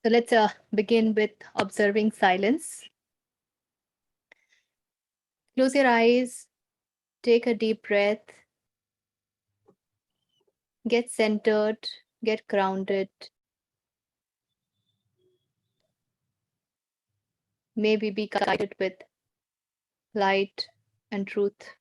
So let's begin with observing silence. Close your eyes, take a deep breath, get centered, get grounded. Maybe be guided with light and truth.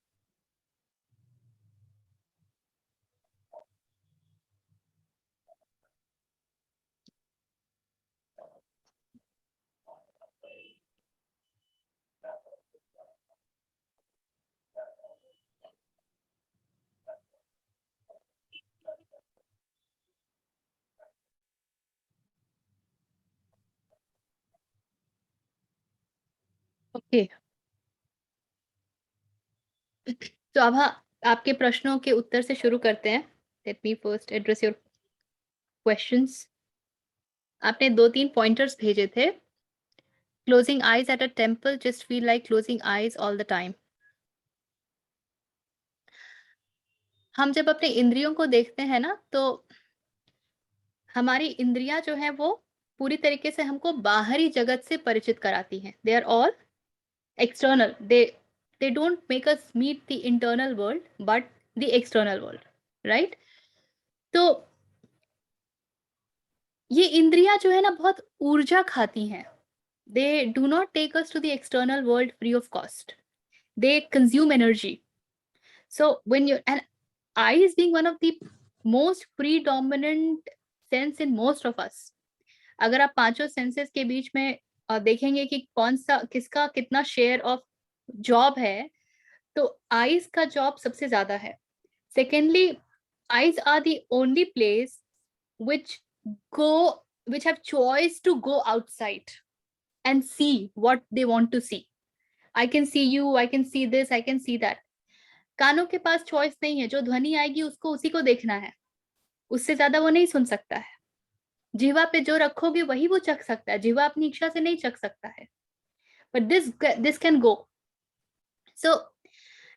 Okay, तो अब आपके प्रश्नों के उत्तर से शुरू करते हैं. Let me first address your questions. आपने 2-3 पॉइंटर्स भेजे थे. Closing eyes at a temple just feel like closing eyes all the time. हम जब अपने इंद्रियों को देखते हैं ना, तो हमारी इंद्रियां जो है वो पूरी तरीके से हमको बाहरी जगत से परिचित कराती हैं. They are all external. They don't make us meet the internal world but the external world, right? तो ये इंद्रियां जो है ना बहुत ऊर्जा खाती हैं. they do not take us to the external world free of cost. they consume energy. So when you and eyes being one of the most predominant sense in most of us, अगर आप पांचों senses के बीच में देखेंगे कि कौन सा किसका कितना शेयर ऑफ जॉब है, तो आईज का जॉब सबसे ज्यादा है. Secondly, eyes are the only place which go which have choice to go outside and see what they want to see. I can see you, I can see this, I can see that. कानों के पास choice नहीं है. जो ध्वनि आएगी उसको उसी को देखना है, उससे ज्यादा वो नहीं सुन सकता है. जिह्वा पे जो रखोगे वही वो चख सकता है. जिह्वा अपनी इच्छा से नहीं चख सकता है. But this can go. So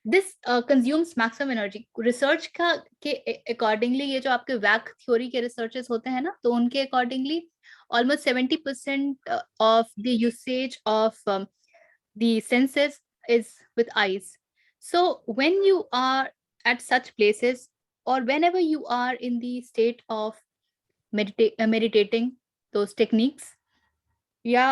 this consumes maximum energy. Research का के अकॉर्डिंगली, ये जो आपके वैक थ्योरी के रिसर्चेस होते हैं ना, तो उनके accordingly almost 70% of the usage of the senses is with eyes. So when you are at such places, or whenever you are in the state of meditating those techniques, या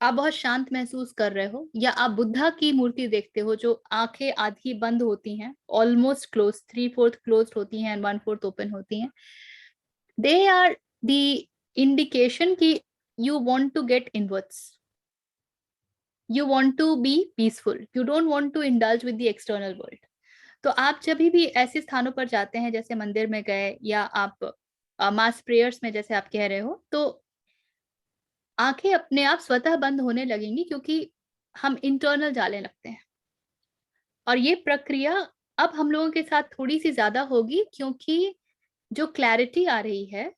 आप बहुत शांत महसूस कर रहे हो, या आप बुद्धा की मूर्ति देखते हो जो आंखें आधी बंद होती हैं, ऑलमोस्ट क्लोज, 3/4 क्लोज होती हैं एंड 1/4 ओपन होती हैं, दे आर द इंडिकेशन कि you want to get inwards, you want to be peaceful, you don't want to indulge with the external world. तो आप जब भी ऐसे स्थानों पर जाते हैं, जैसे मंदिर में गए, या आप मास प्रेयर्स में जैसे आप कह रहे हो, तो आंखें अपने आप स्वतः बंद होने लगेंगी, क्योंकि हम इंटरनल जाने लगते हैं. और ये प्रक्रिया अब हम लोगों के साथ थोड़ी सी ज्यादा होगी, क्योंकि जो क्लैरिटी आ रही है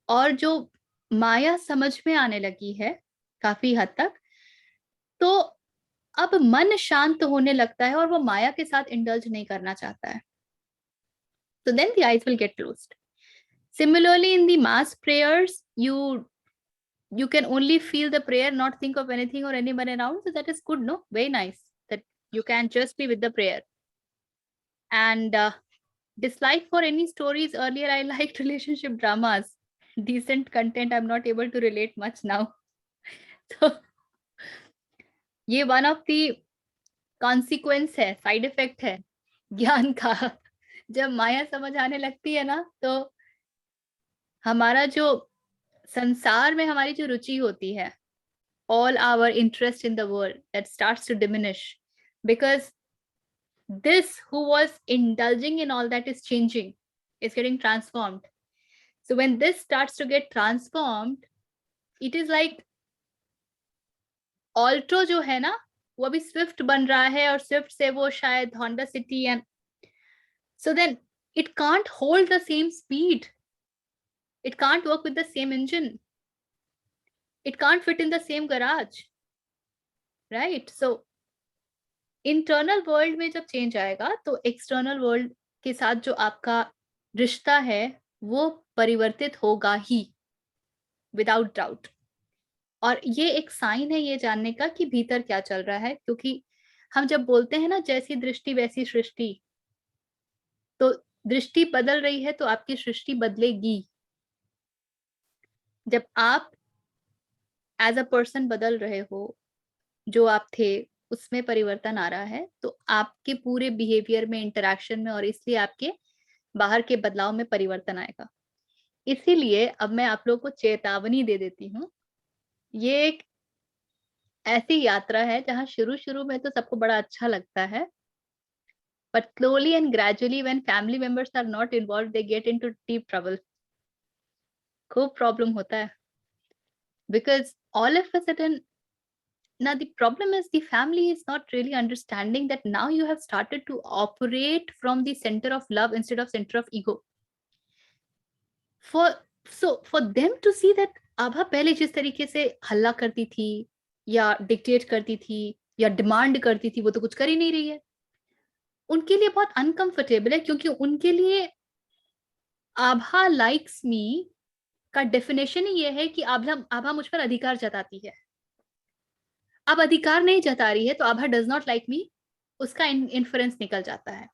और जो माया समझ में आने लगी है काफी हद तक, तो अब मन शांत होने लगता है और वो माया के साथ इंडल्ज नहीं करना चाहता है. So then the eyes will get closed. Similarly, in the mass prayers, you can only feel the prayer, not think of anything or anyone around. So that is good, no? Very nice that you can just be with the prayer. And dislike for any stories. Earlier I liked relationship dramas, decent content. I'm not able to relate much now. So ये one of the consequence है, side effect है ज्ञान का. जब माया समझ आने लगती है ना, तो हमारा जो संसार में हमारी जो रुचि होती है, all our interest in the world, that starts to diminish, because this who was indulging in all that is changing, is getting transformed. So when this starts to get transformed, it is like ऑल्ट्रो जो है ना, वो अभी Swift बन रहा है, और Swift से वो शायद Honda city, and so then it can't hold the same speed, it can't work with the same engine, it can't fit in the same garage, right? So internal world में जब change आएगा, तो external world के साथ जो आपका रिश्ता है वो परिवर्तित होगा ही. Without doubt. और ये एक साइन है ये जानने का कि भीतर क्या चल रहा है, क्योंकि हम जब बोलते हैं ना जैसी दृष्टि वैसी सृष्टि, तो दृष्टि बदल रही है तो आपकी सृष्टि बदलेगी। जब आप एज अ पर्सन बदल रहे हो, जो आप थे उसमें परिवर्तन आ रहा है, तो आपके पूरे बिहेवियर में, इंटरेक्शन में, और इसलिए आपके बाहर के बदलाव में परिवर्तन आएगा। इसीलिए अब मैं आप लोगों को चेतावनी दे देती हूँ। ये एक ऐसी यात्रा है जहाँ शुरू-शुरू में तो सबको बड़ा अच्छा लगता है, but slowly and gradually when family members are not involved, they get into deep trouble. खूब प्रॉब्लम होता है, because all of a sudden, now the problem is the family is not really understanding that now you have started to operate from the center of love instead of center of ego. For them to see that आभा पहले जिस तरीके से हल्ला करती थी या dictate करती थी या डिमांड करती थी, वो तो कुछ कर ही नहीं रही है। उनके लिए बहुत अनकंफर्टेबल है, क्योंकि उनके लिए आभा लाइक्स मी का डेफिनेशन ही ये है कि आभा मुझ पर अधिकार जताती है। अब अधिकार नहीं जता रही है तो Abha does not like me, उसका इन्फरेंस निकल जाता है।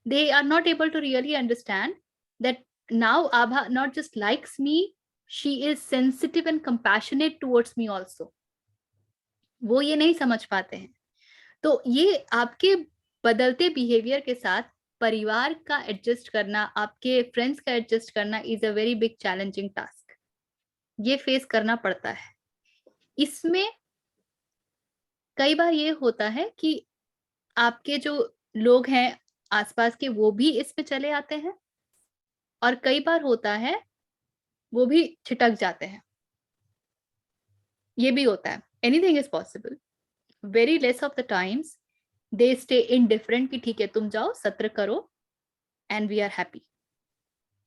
They are not able to really understand that now Abha not just likes me, she is sensitive and compassionate towards me also. वो ये नहीं समझ पाते हैं। तो ये आपके बदलते बिहेवियर के साथ परिवार का एडजस्ट करना, आपके फ्रेंड्स का एडजस्ट करना is a very big challenging task. ये फेस करना पड़ता है। इसमें कई बार ये होता है कि आपके जो लोग हैं आसपास के, वो भी इसमें चले आते हैं, और कई बार होता है वो भी छिटक जाते हैं। ये भी होता है। Anything is possible. Very less of the times they stay indifferent कि ठीक है तुम जाओ सत्र करो एंड वी आर हैप्पी।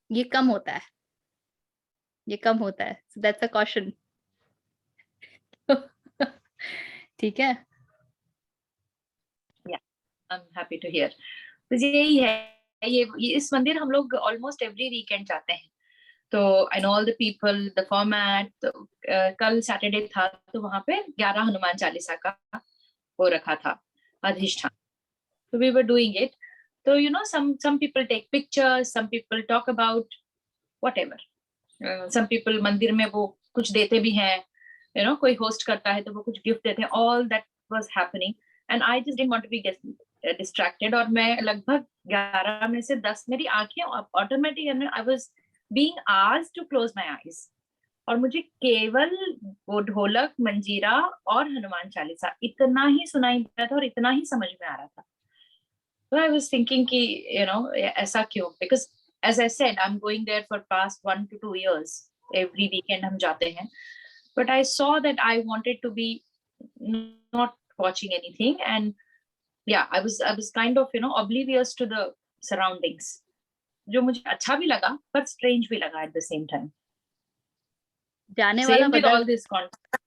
ये कम होता है, ये कम होता है। So that's a caution. ठीक है। I'm happy to hear. तो यही है, ये इस मंदिर हम लोग ऑलमोस्ट एवरी वीकेंड जाते हैं। तो I know all the people, the format. कल सैटरडे था तो वहां पे 11 हनुमान चालीसा का वो रखा था अधिष्ठान। तो वी वर डूइंग इट। तो you know some people take pictures, some people talk about whatever. some people मंदिर में वो कुछ देते भी हैं, you know, कोई होस्ट करता है तो वो कुछ गिफ्ट देते हैं। all that was happening and I just didn't want to be distracted। और मैं लगभग 11 में से 10 मेरी आंखें automatic, I was being asked to close my eyes, और मुझे केवल वो ढोलक, मंजीरा और हनुमान चालीसा इतना ही सुनाई देता था और इतना ही समझ में आ रहा था। So I was thinking कि you know ऐसा क्यों? Because as I said, I'm going there for past 1 to 2 years. Every weekend हम जाते हैं, but I saw that I wanted to be not watching anything, and yeah, I was kind of, you know, oblivious to the surroundings, जो मुझे अच्छा भी लगा but strange भी लगा at the same time. जाने वाला Same with बदल all this content.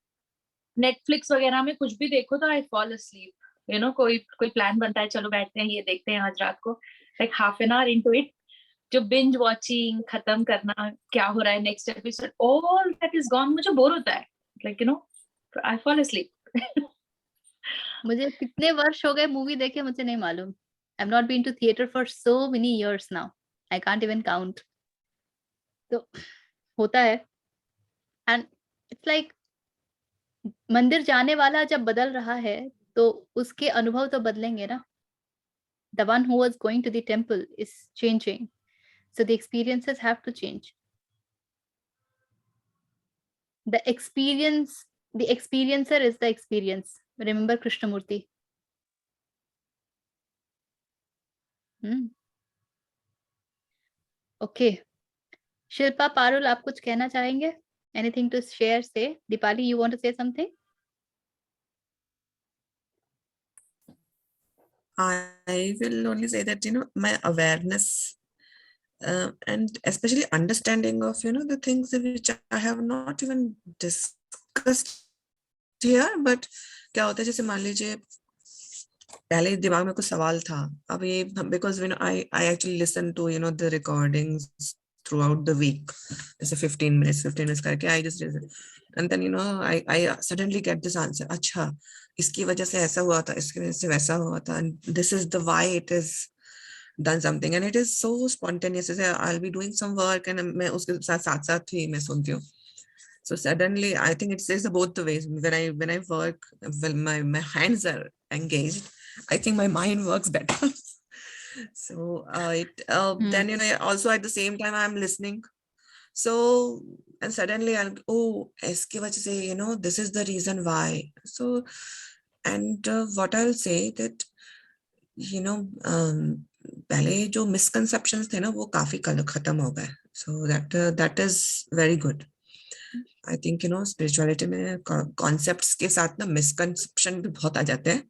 Netflix वगैरह में कुछ भी देखो तो I fall asleep. You know, कोई प्लान बनता है चलो बैठते हैं ये देखते हैं आज रात को, like half an hour into it, जो binge watching, खत्म करना क्या हो रहा है next episode, all that is gone, मुझे बोर होता है, like you know, I fall asleep. मुझे कितने वर्ष हो गए मूवी देखे मुझे नहीं मालूम। I have not been to theatre for so many years now, I can't even count. तो होता है। एंड इट्स लाइक मंदिर जाने वाला जब बदल रहा है तो उसके अनुभव तो बदलेंगे ना। The one who was going to the temple is changing, so the experiences have to change. The experiencer is the experience. Remember Krishnamurti. Okay. Shilpa, Parul, आप कुछ कहना चाहेंगे? Anything to share? Say. Dipali, you want to say something? I will only say that, you know, my awareness and especially understanding of, you know, the things which I have not even discussed here, but क्या होता है जैसे मान लीजिए पहले दिमाग में कुछ सवाल था, अब ये because you know I actually listen to, you know, the recordings throughout the week. It's a 15 minutes करके I just raise it. And then, you know, I suddenly get this answer. अच्छा, इसकी वजह से ऐसा हुआ था, इसकी वजह से वैसा हुआ था. And this is the why it is done something. And it is so spontaneous. जैसे I'll be doing some work and मैं उसके साथ साथ ही मैं सुनती हूँ. So suddenly, I think it says both the ways. When I work, well, my hands are engaged. I think my mind works better. So then, you know, also at the same time I'm listening. So and suddenly I'll इसकी वजह से, you know, this is the reason why. So and what I'll say that, you know, पहले जो misconceptions थे ना वो काफी खत्म हो गए. So that is very good. I think, you know, spirituality में concepts के साथ ना misconception भी बहुत आ जाते हैं.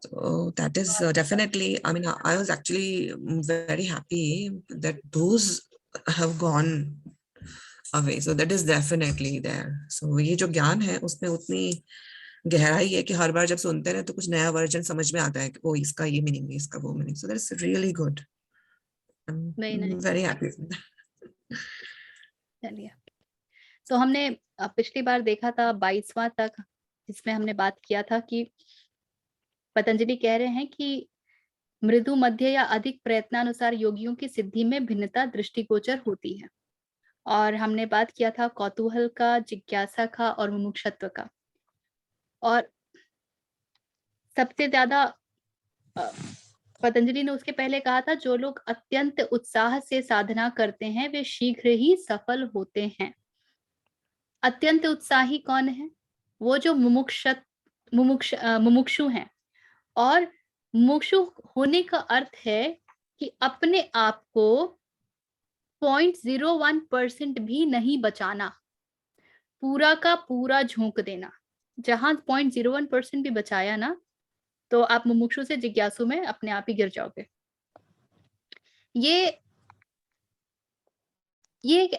So that is definitely, I mean, I was actually very happy that those have gone away. So that is definitely there. So ये जो ज्ञान है उसमें उतनी गहराई है कि हर बार जब सुनते हैं तो कुछ नया वर्जन समझ में आता है कि ओ इसका ये मीनिंग है, इसका वो meaning. So that's really good. I'm very happy with that. चलिए, तो हमने पिछली बार देखा था 22वां तक, जिसमें हमने बात किया था कि पतंजलि कह रहे हैं कि मृदु, मध्य या अधिक प्रयत्नानुसार योगियों की सिद्धि में भिन्नता दृष्टिगोचर होती है. और हमने बात किया था कौतूहल का, जिज्ञासा का और मुमुक्षुत्व का. और सबसे ज्यादा पतंजलि ने उसके पहले कहा था जो लोग अत्यंत उत्साह से साधना करते हैं वे शीघ्र ही सफल होते हैं. अत्यंत उत्साही कौन है? वो जो मुमुक्षु हैं. और मुमुक्षु होने का अर्थ है कि अपने आप को 0.01% भी नहीं बचाना, पूरा का पूरा झोंक देना. जहां 0.01% भी बचाया ना तो आप मुमुक्षु से जिज्ञासु में अपने आप ही गिर जाओगे. ये एक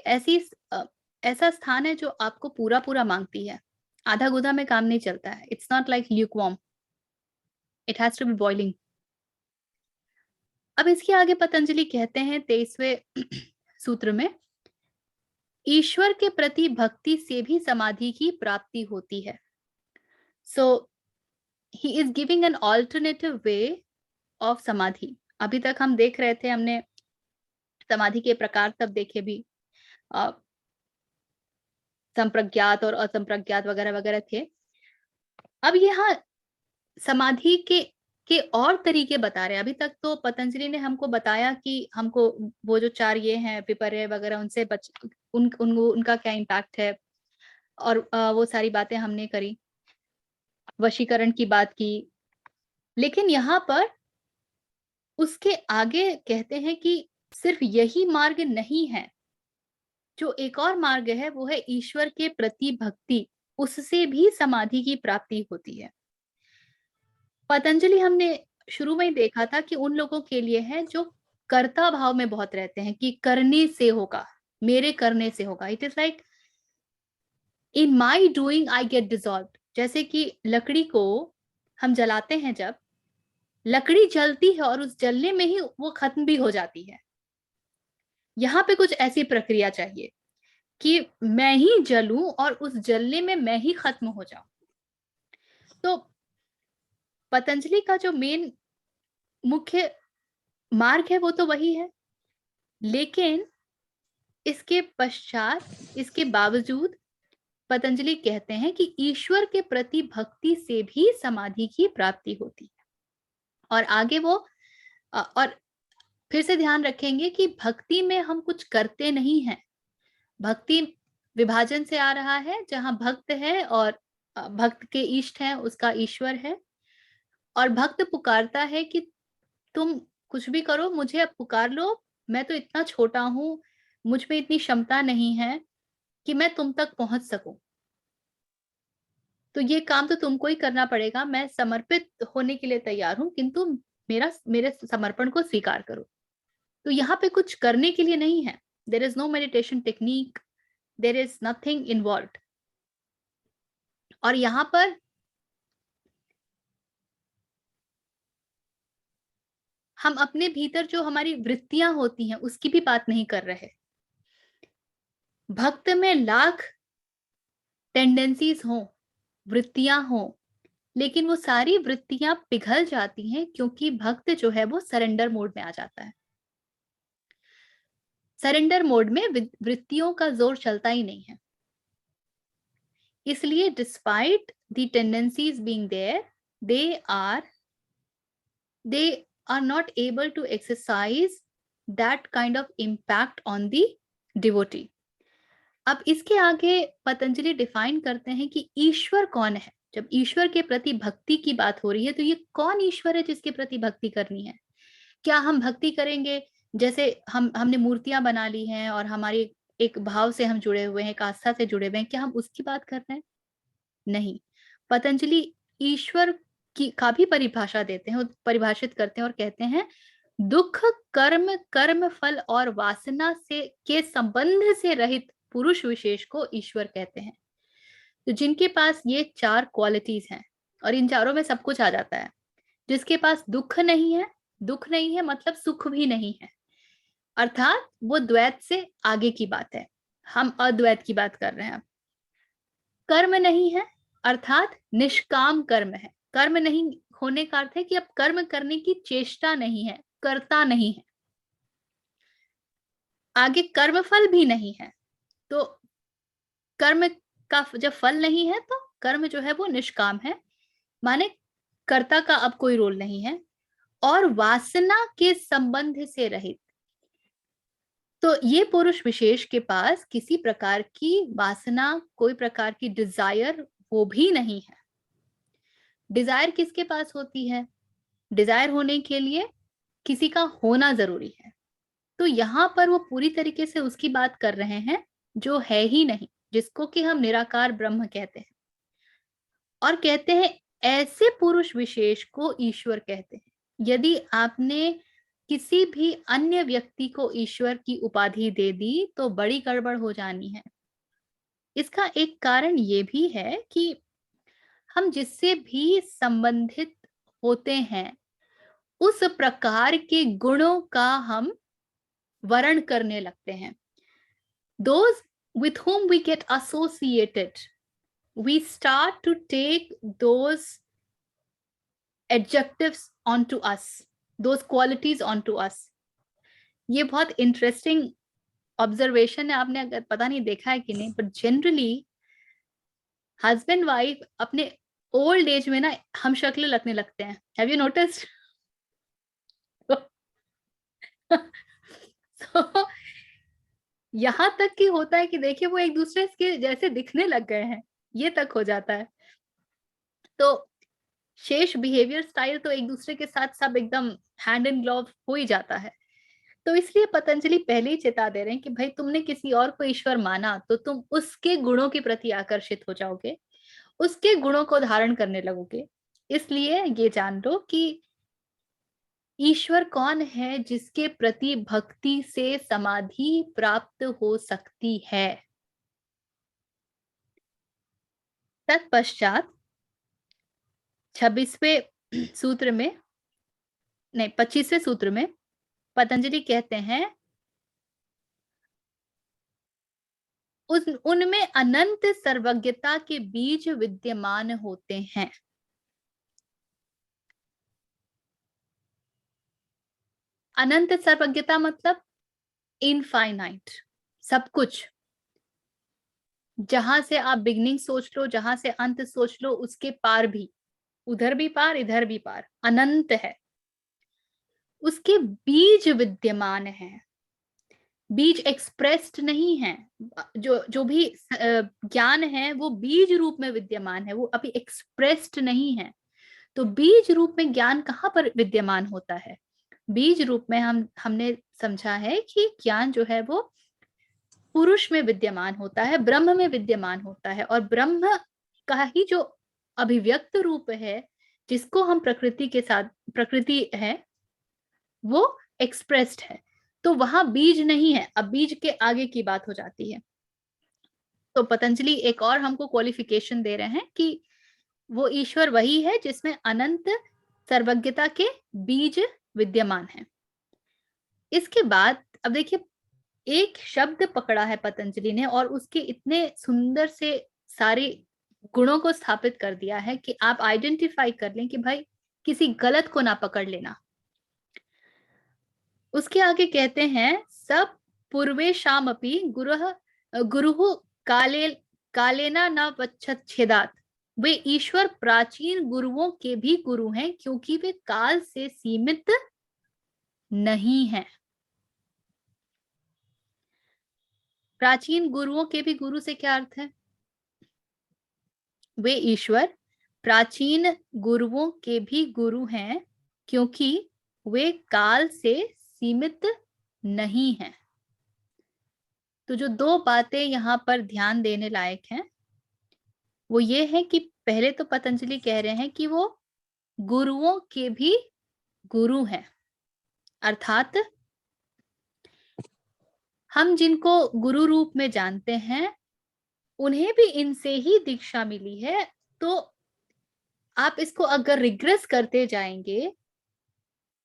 ऐसा स्थान है जो आपको पूरा पूरा मांगती है. आधा गुधा में काम नहीं चलता है. It's not like lukewarm, it has to be boiling. अब इसके आगे पतंजलि कहते हैं 23वें सूत्र में, ईश्वर के प्रति भक्ति से भी समाधि की प्राप्ति होती है. So he is giving an alternative way of samadhi. अभी तक हम देख रहे थे, हमने समाधि के प्रकार तब देखे भी, संप्रज्ञात और असंप्रज्ञात वगैरह वगैरह थे. अब यहाँ समाधि के और तरीके बता रहे हैं. अभी तक तो पतंजलि ने हमको बताया कि हमको वो जो 4 ये हैं विपर्य वगैरह उनसे उनका क्या इम्पैक्ट है, और वो सारी बातें हमने करी, वशीकरण की बात की. लेकिन यहाँ पर उसके आगे कहते हैं कि सिर्फ यही मार्ग नहीं है, जो एक और मार्ग है वो है ईश्वर के प्रति भक्ति, उससे भी समाधि की प्राप्ति होती है. पतंजलि हमने शुरू में ही देखा था कि उन लोगों के लिए है जो कर्ता भाव में बहुत रहते हैं कि करने से होगा, मेरे करने से होगा. It is like in my doing I get dissolve. जैसे कि लकड़ी को हम जलाते हैं, जब लकड़ी जलती है और उस जलने में ही वो खत्म भी हो जाती है. यहाँ पे कुछ ऐसी प्रक्रिया चाहिए कि मैं ही जलूं और उस जलने में मैं ही खत्म हो जाऊं. तो पतंजलि का जो मेन मुख्य मार्ग है वो तो वही है, लेकिन इसके पश्चात, इसके बावजूद पतंजलि कहते हैं कि ईश्वर के प्रति भक्ति से भी समाधि की प्राप्ति होती है. और आगे वो और फिर से ध्यान रखेंगे कि भक्ति में हम कुछ करते नहीं हैं. भक्ति विभाजन से आ रहा है, जहां भक्त है और भक्त के इष्ट है, उसका ईश्वर है. और भक्त पुकारता है कि तुम कुछ भी करो, मुझे अब पुकार लो, मैं तो इतना छोटा हूं, मुझ में इतनी क्षमता नहीं है कि मैं तुम तक पहुंच सकूं, तो ये काम तो तुमको ही करना पड़ेगा. मैं समर्पित होने के लिए तैयार हूं, किंतु मेरे समर्पण को स्वीकार करो. तो यहाँ पे कुछ करने के लिए नहीं है. There is no meditation technique, there is nothing involved. और यहाँ पर हम अपने भीतर जो हमारी वृत्तियां होती हैं उसकी भी बात नहीं कर रहे. भक्त में लाख टेंडेंसीज हों, वृत्तियां हों, लेकिन वो सारी वृत्तियां पिघल जाती हैं क्योंकि भक्त जो है वो सरेंडर मोड में आ जाता है। सरेंडर मोड में वृत्तियों का जोर चलता ही नहीं है। इसलिए despite the tendencies being there, they are not able to exercise that kind of impact on the devotee. अब इसके आगे पतंजलि डिफाइन करते हैं कि ईश्वर कौन है। जब ईश्वर के प्रति भक्ति की बात हो रही है तो ये कौन ईश्वर है जिसके प्रति भक्ति करनी है? क्या हम भक्ति करेंगे जैसे हमने मूर्तियां बना ली हैं और हमारी एक भाव से हम जुड़े हुए हैं, एक आस्था से जुड़े हुए हैं, क्या हम उसकी बात कर रहे हैं? नहीं। पतंजलि ईश्वर का भी परिभाषा देते हैं, परिभाषित करते हैं और कहते हैं दुख, कर्म, कर्म फल और वासना से के संबंध से रहित पुरुष विशेष को ईश्वर कहते हैं। तो जिनके पास ये 4 क्वालिटीज हैं और इन चारों में सब कुछ आ जाता है, जिसके पास दुख नहीं है मतलब सुख भी नहीं है, अर्थात वो द्वैत से आगे की बात है, हम अद्वैत की बात कर रहे हैं। कर्म नहीं है अर्थात निष्काम कर्म है। कर्म नहीं होने का अर्थ है कि अब कर्म करने की चेष्टा नहीं है, करता नहीं है। आगे कर्म फल भी नहीं है, तो कर्म का जब फल नहीं है तो कर्म जो है वो निष्काम है, माने कर्ता का अब कोई रोल नहीं है, और वासना के संबंध से रहित। तो ये पुरुष विशेष के पास किसी प्रकार की वासना, कोई प्रकार की डिजायर वो भी नहीं है। डिजायर किसके पास होती है? डिजायर होने के लिए किसी का होना जरूरी है। तो यहाँ पर वो पूरी तरीके से उसकी बात कर रहे हैं जो है ही नहीं, जिसको कि हम निराकार ब्रह्म कहते हैं, और कहते हैं ऐसे पुरुष विशेष को ईश्वर कहते हैं। यदि आपने किसी भी अन्य व्यक्ति को ईश्वर की उपाधि दे दी तो बड़ी गड़बड़ हो जानी है। इसका एक कारण ये भी है कि हम जिससे भी संबंधित होते हैं उस प्रकार के गुणों का हम वर्ण करने लगते हैं। Those with whom we get associated, we start to take those adjectives onto us, those qualities onto us. ये बहुत इंटरेस्टिंग ऑब्जर्वेशन है, आपने अगर पता नहीं देखा है कि नहीं, बट जनरली हस्बैंड वाइफ अपने ओल्ड एज में ना हम शक्ल लगने लगते हैं। Have you noticed? so, यहां तक कि होता है कि देखिए वो एक दूसरे के जैसे दिखने लग गए हैं, ये तक हो जाता है। तो शेष बिहेवियर स्टाइल तो एक दूसरे के साथ सब एकदम हैंड इन ग्लोव हो ही जाता है। तो इसलिए पतंजलि पहले ही चेता दे रहे हैं कि भाई तुमने किसी और को ईश्वर माना तो तुम उसके गुणों के प्रति आकर्षित हो जाओगे, उसके गुणों को धारण करने लगोगे। इसलिए ये जान लो कि ईश्वर कौन है जिसके प्रति भक्ति से समाधि प्राप्त हो सकती है। तत्पश्चात 26वें सूत्र में, नहीं 25वें सूत्र में पतंजलि कहते हैं उनमें अनंत सर्वज्ञता के बीज विद्यमान होते हैं। अनंत सर्वज्ञता मतलब इनफाइनाइट, सब कुछ। जहां से आप बिगनिंग सोच लो, जहां से अंत सोच लो, उसके पार भी, उधर भी पार इधर भी पार, अनंत है। उसके बीज विद्यमान है। बीज एक्सप्रेस्ड नहीं है, जो भी ज्ञान है वो बीज रूप में विद्यमान है, वो अभी एक्सप्रेस्ड नहीं है। तो बीज रूप में ज्ञान कहाँ पर विद्यमान होता है? बीज रूप में हमने समझा है कि ज्ञान जो है वो पुरुष में विद्यमान होता है, ब्रह्म में विद्यमान होता है, और ब्रह्म का ही जो अभिव्यक्त रूप है जिसको हम प्रकृति के साथ, प्रकृति है वो एक्सप्रेस्ड है। तो वहां बीज नहीं है, अब बीज के आगे की बात हो जाती है। तो पतंजलि एक और हमको क्वालिफिकेशन दे रहे हैं कि वो ईश्वर वही है जिसमें अनंत सर्वज्ञता के बीज विद्यमान है। इसके बाद अब देखिए एक शब्द पकड़ा है पतंजलि ने और उसके इतने सुंदर से सारे गुणों को स्थापित कर दिया है कि आप आइडेंटिफाई कर लें कि भाई किसी गलत को ना पकड़ लेना। उसके आगे कहते हैं सब पूर्वेशाम अपि गुरुः कालेना न पच्छेदात। वे ईश्वर प्राचीन गुरुओं के भी गुरु हैं क्योंकि वे काल से सीमित नहीं हैं। प्राचीन गुरुओं के भी गुरु से क्या अर्थ है? वे ईश्वर प्राचीन गुरुओं के भी गुरु हैं क्योंकि वे काल से सीमित नहीं हैं। तो जो दो बातें यहाँ पर ध्यान देने लायक हैं वो ये है कि पहले तो पतंजलि कह रहे हैं कि वो गुरुओं के भी गुरु हैं, अर्थात हम जिनको गुरु रूप में जानते हैं उन्हें भी इनसे ही दीक्षा मिली है। तो आप इसको अगर रिग्रेस करते जाएंगे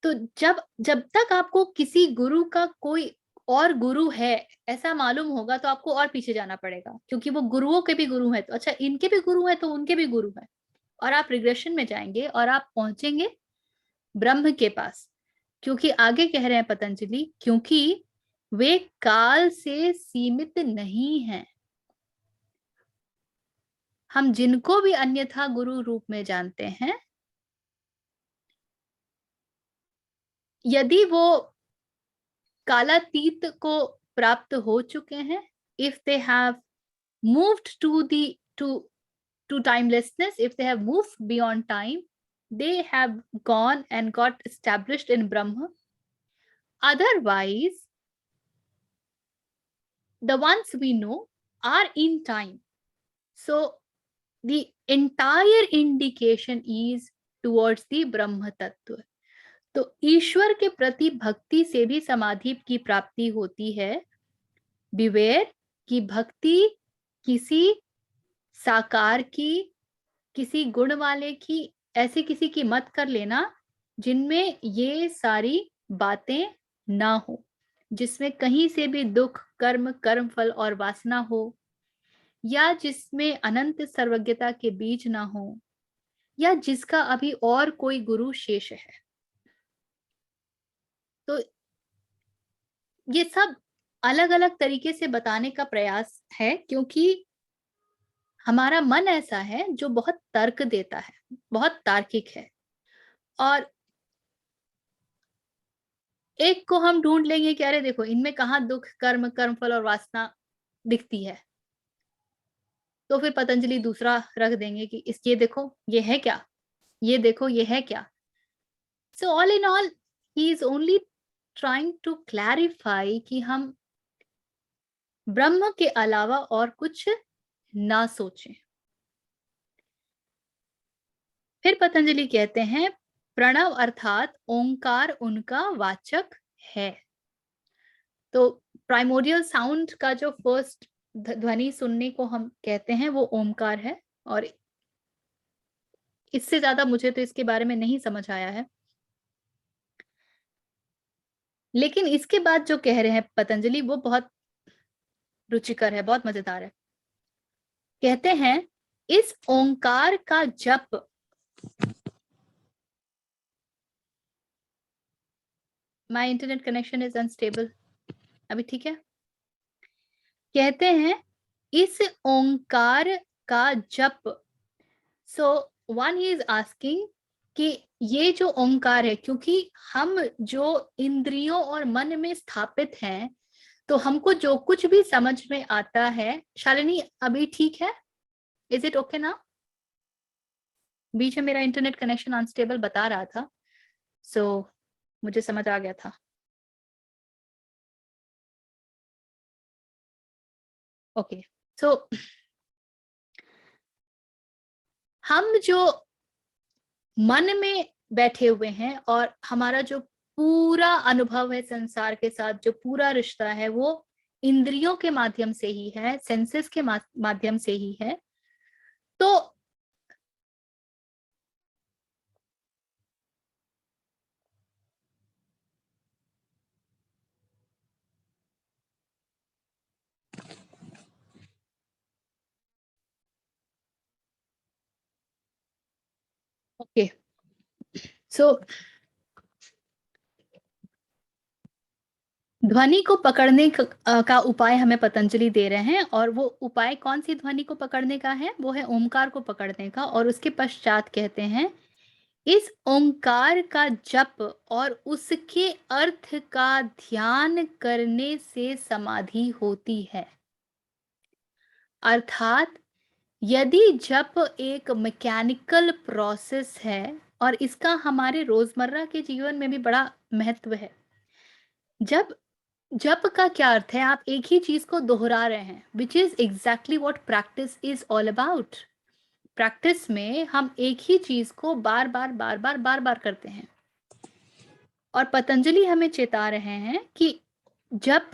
तो जब तक आपको किसी गुरु का कोई और गुरु है ऐसा मालूम होगा तो आपको और पीछे जाना पड़ेगा, क्योंकि वो गुरुओं के भी गुरु हैं। तो अच्छा, इनके भी गुरु हैं तो उनके भी गुरु हैं, और आप रिग्रेशन में जाएंगे और आप पहुंचेंगे ब्रह्म के पास। क्योंकि आगे कह रहे हैं पतंजलि, क्योंकि वे काल से सीमित नहीं हैं। हम जिनको भी अन्यथा गुरु रूप में जानते हैं, यदि वो कालातीत को प्राप्त हो चुके हैं, if they have moved to timelessness, if they have moved beyond time, they have gone and got established in Brahma. Otherwise, the ones we know are in time. So the entire indication is towards the Brahma Tattva. तो ईश्वर के प्रति भक्ति से भी समाधि की प्राप्ति होती है। बिवेर की भक्ति किसी साकार की, किसी गुण वाले की, ऐसे किसी की मत कर लेना जिनमें ये सारी बातें ना हो, जिसमें कहीं से भी दुख, कर्म, कर्म फल और वासना हो, या जिसमें अनंत सर्वज्ञता के बीज ना हो, या जिसका अभी और कोई गुरु शेष है। तो ये सब अलग अलग तरीके से बताने का प्रयास है, क्योंकि हमारा मन ऐसा है जो बहुत तर्क देता है, बहुत तार्किक है, और एक को हम ढूंढ लेंगे कि अरे देखो इनमें कहाँ दुख, कर्म, कर्मफल और वासना दिखती है, तो फिर पतंजलि दूसरा रख देंगे कि इस ये देखो ये है क्या, ये देखो ये है क्या। So all in all he is only trying to clarify कि हम ब्रह्म के अलावा और कुछ ना सोचें। फिर पतंजलि कहते हैं प्रणव अर्थात ओंकार उनका वाचक है। तो प्राइमोरियल साउंड का जो फर्स्ट ध्वनि सुनने को हम कहते हैं वो ओंकार है, और इससे ज्यादा मुझे तो इसके बारे में नहीं समझ आया है। लेकिन इसके बाद जो कह रहे हैं पतंजलि वो बहुत रुचिकर है, बहुत मजेदार है। कहते हैं इस ओंकार का जप my internet connection is unstable, अभी ठीक है। कहते हैं इस ओंकार का जप, so one he is asking कि ये जो ओंकार है, क्योंकि हम जो इंद्रियों और मन में स्थापित हैं, तो हमको जो कुछ भी समझ में आता है। शालिनी अभी ठीक है? इज इट ओके ना? बीच में मेरा इंटरनेट कनेक्शन अनस्टेबल बता रहा था, सो मुझे समझ आ गया था। ओके, सो हम जो मन में बैठे हुए हैं और हमारा जो पूरा अनुभव है संसार के साथ, जो पूरा रिश्ता है वो इंद्रियों के माध्यम से ही है, सेंसेस के माध्यम से ही है। तो ओके, सो ध्वनि को पकड़ने का उपाय हमें पतंजलि दे रहे हैं, और वो उपाय कौन सी ध्वनि को पकड़ने का है? वो है ओंकार को पकड़ने का। और उसके पश्चात कहते हैं, इस ओंकार का जप और उसके अर्थ का ध्यान करने से समाधि होती है। अर्थात यदि जप एक मैकेनिकल प्रोसेस है, और इसका हमारे रोजमर्रा के जीवन में भी बड़ा महत्व है। जप का क्या अर्थ है? आप एक ही चीज को दोहरा रहे हैं, which is exactly what practice is all about. Practice में हम एक ही चीज को बार बार करते हैं। और पतंजलि हमें चेता रहे हैं कि जप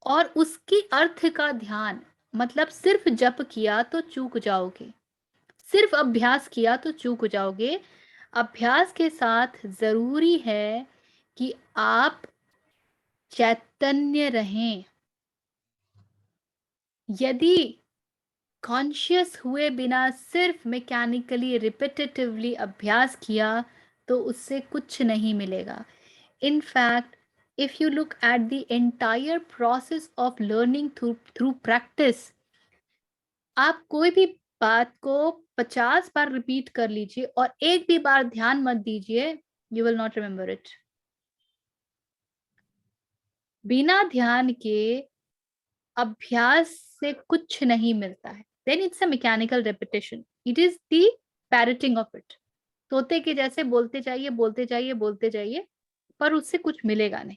और उसके अर्थ का ध्यान, मतलब सिर्फ जप किया तो चूक जाओगे, सिर्फ अभ्यास किया तो चूक जाओगे। अभ्यास के साथ जरूरी है कि आप चैतन्य रहें। यदि कॉन्शियस हुए बिना सिर्फ मैकेनिकली रिपीटेटिवली अभ्यास किया तो उससे कुछ नहीं मिलेगा। In fact, if you look at the entire process of learning through practice, आप कोई भी बात को 50 बार रिपीट कर लीजिए और एक भी बार ध्यान मत दीजिए, you will not remember it. बिना ध्यान के अभ्यास से कुछ नहीं मिलता है। Then it's a mechanical repetition. It is the parroting of it. तोते के जैसे बोलते जाइए, बोलते जाइए, बोलते जाइए, पर उससे कुछ मिलेगा नहीं।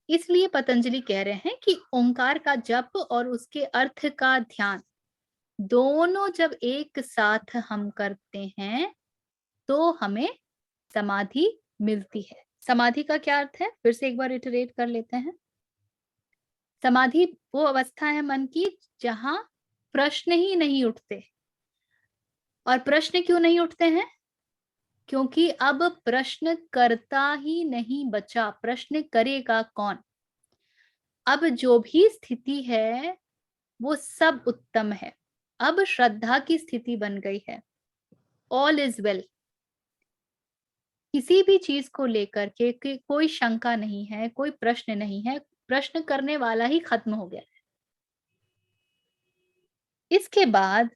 इसलिए पतंजलि कह रहे हैं कि ओंकार का जप और उसके अर्थ का ध्यान दोनों जब एक साथ हम करते हैं तो हमें समाधि मिलती है। समाधि का क्या अर्थ है? फिर से एक बार इटरेट कर लेते हैं। समाधि वो अवस्था है मन की जहां प्रश्न ही नहीं उठते। और प्रश्न क्यों नहीं उठते हैं? क्योंकि अब प्रश्न करता ही नहीं बचा। प्रश्न करेगा कौन? अब जो भी स्थिति है वो सब उत्तम है। अब श्रद्धा की स्थिति बन गई है। All is well. किसी भी चीज को लेकर के कोई शंका नहीं है, कोई प्रश्न नहीं है। प्रश्न करने वाला ही खत्म हो गया है। इसके बाद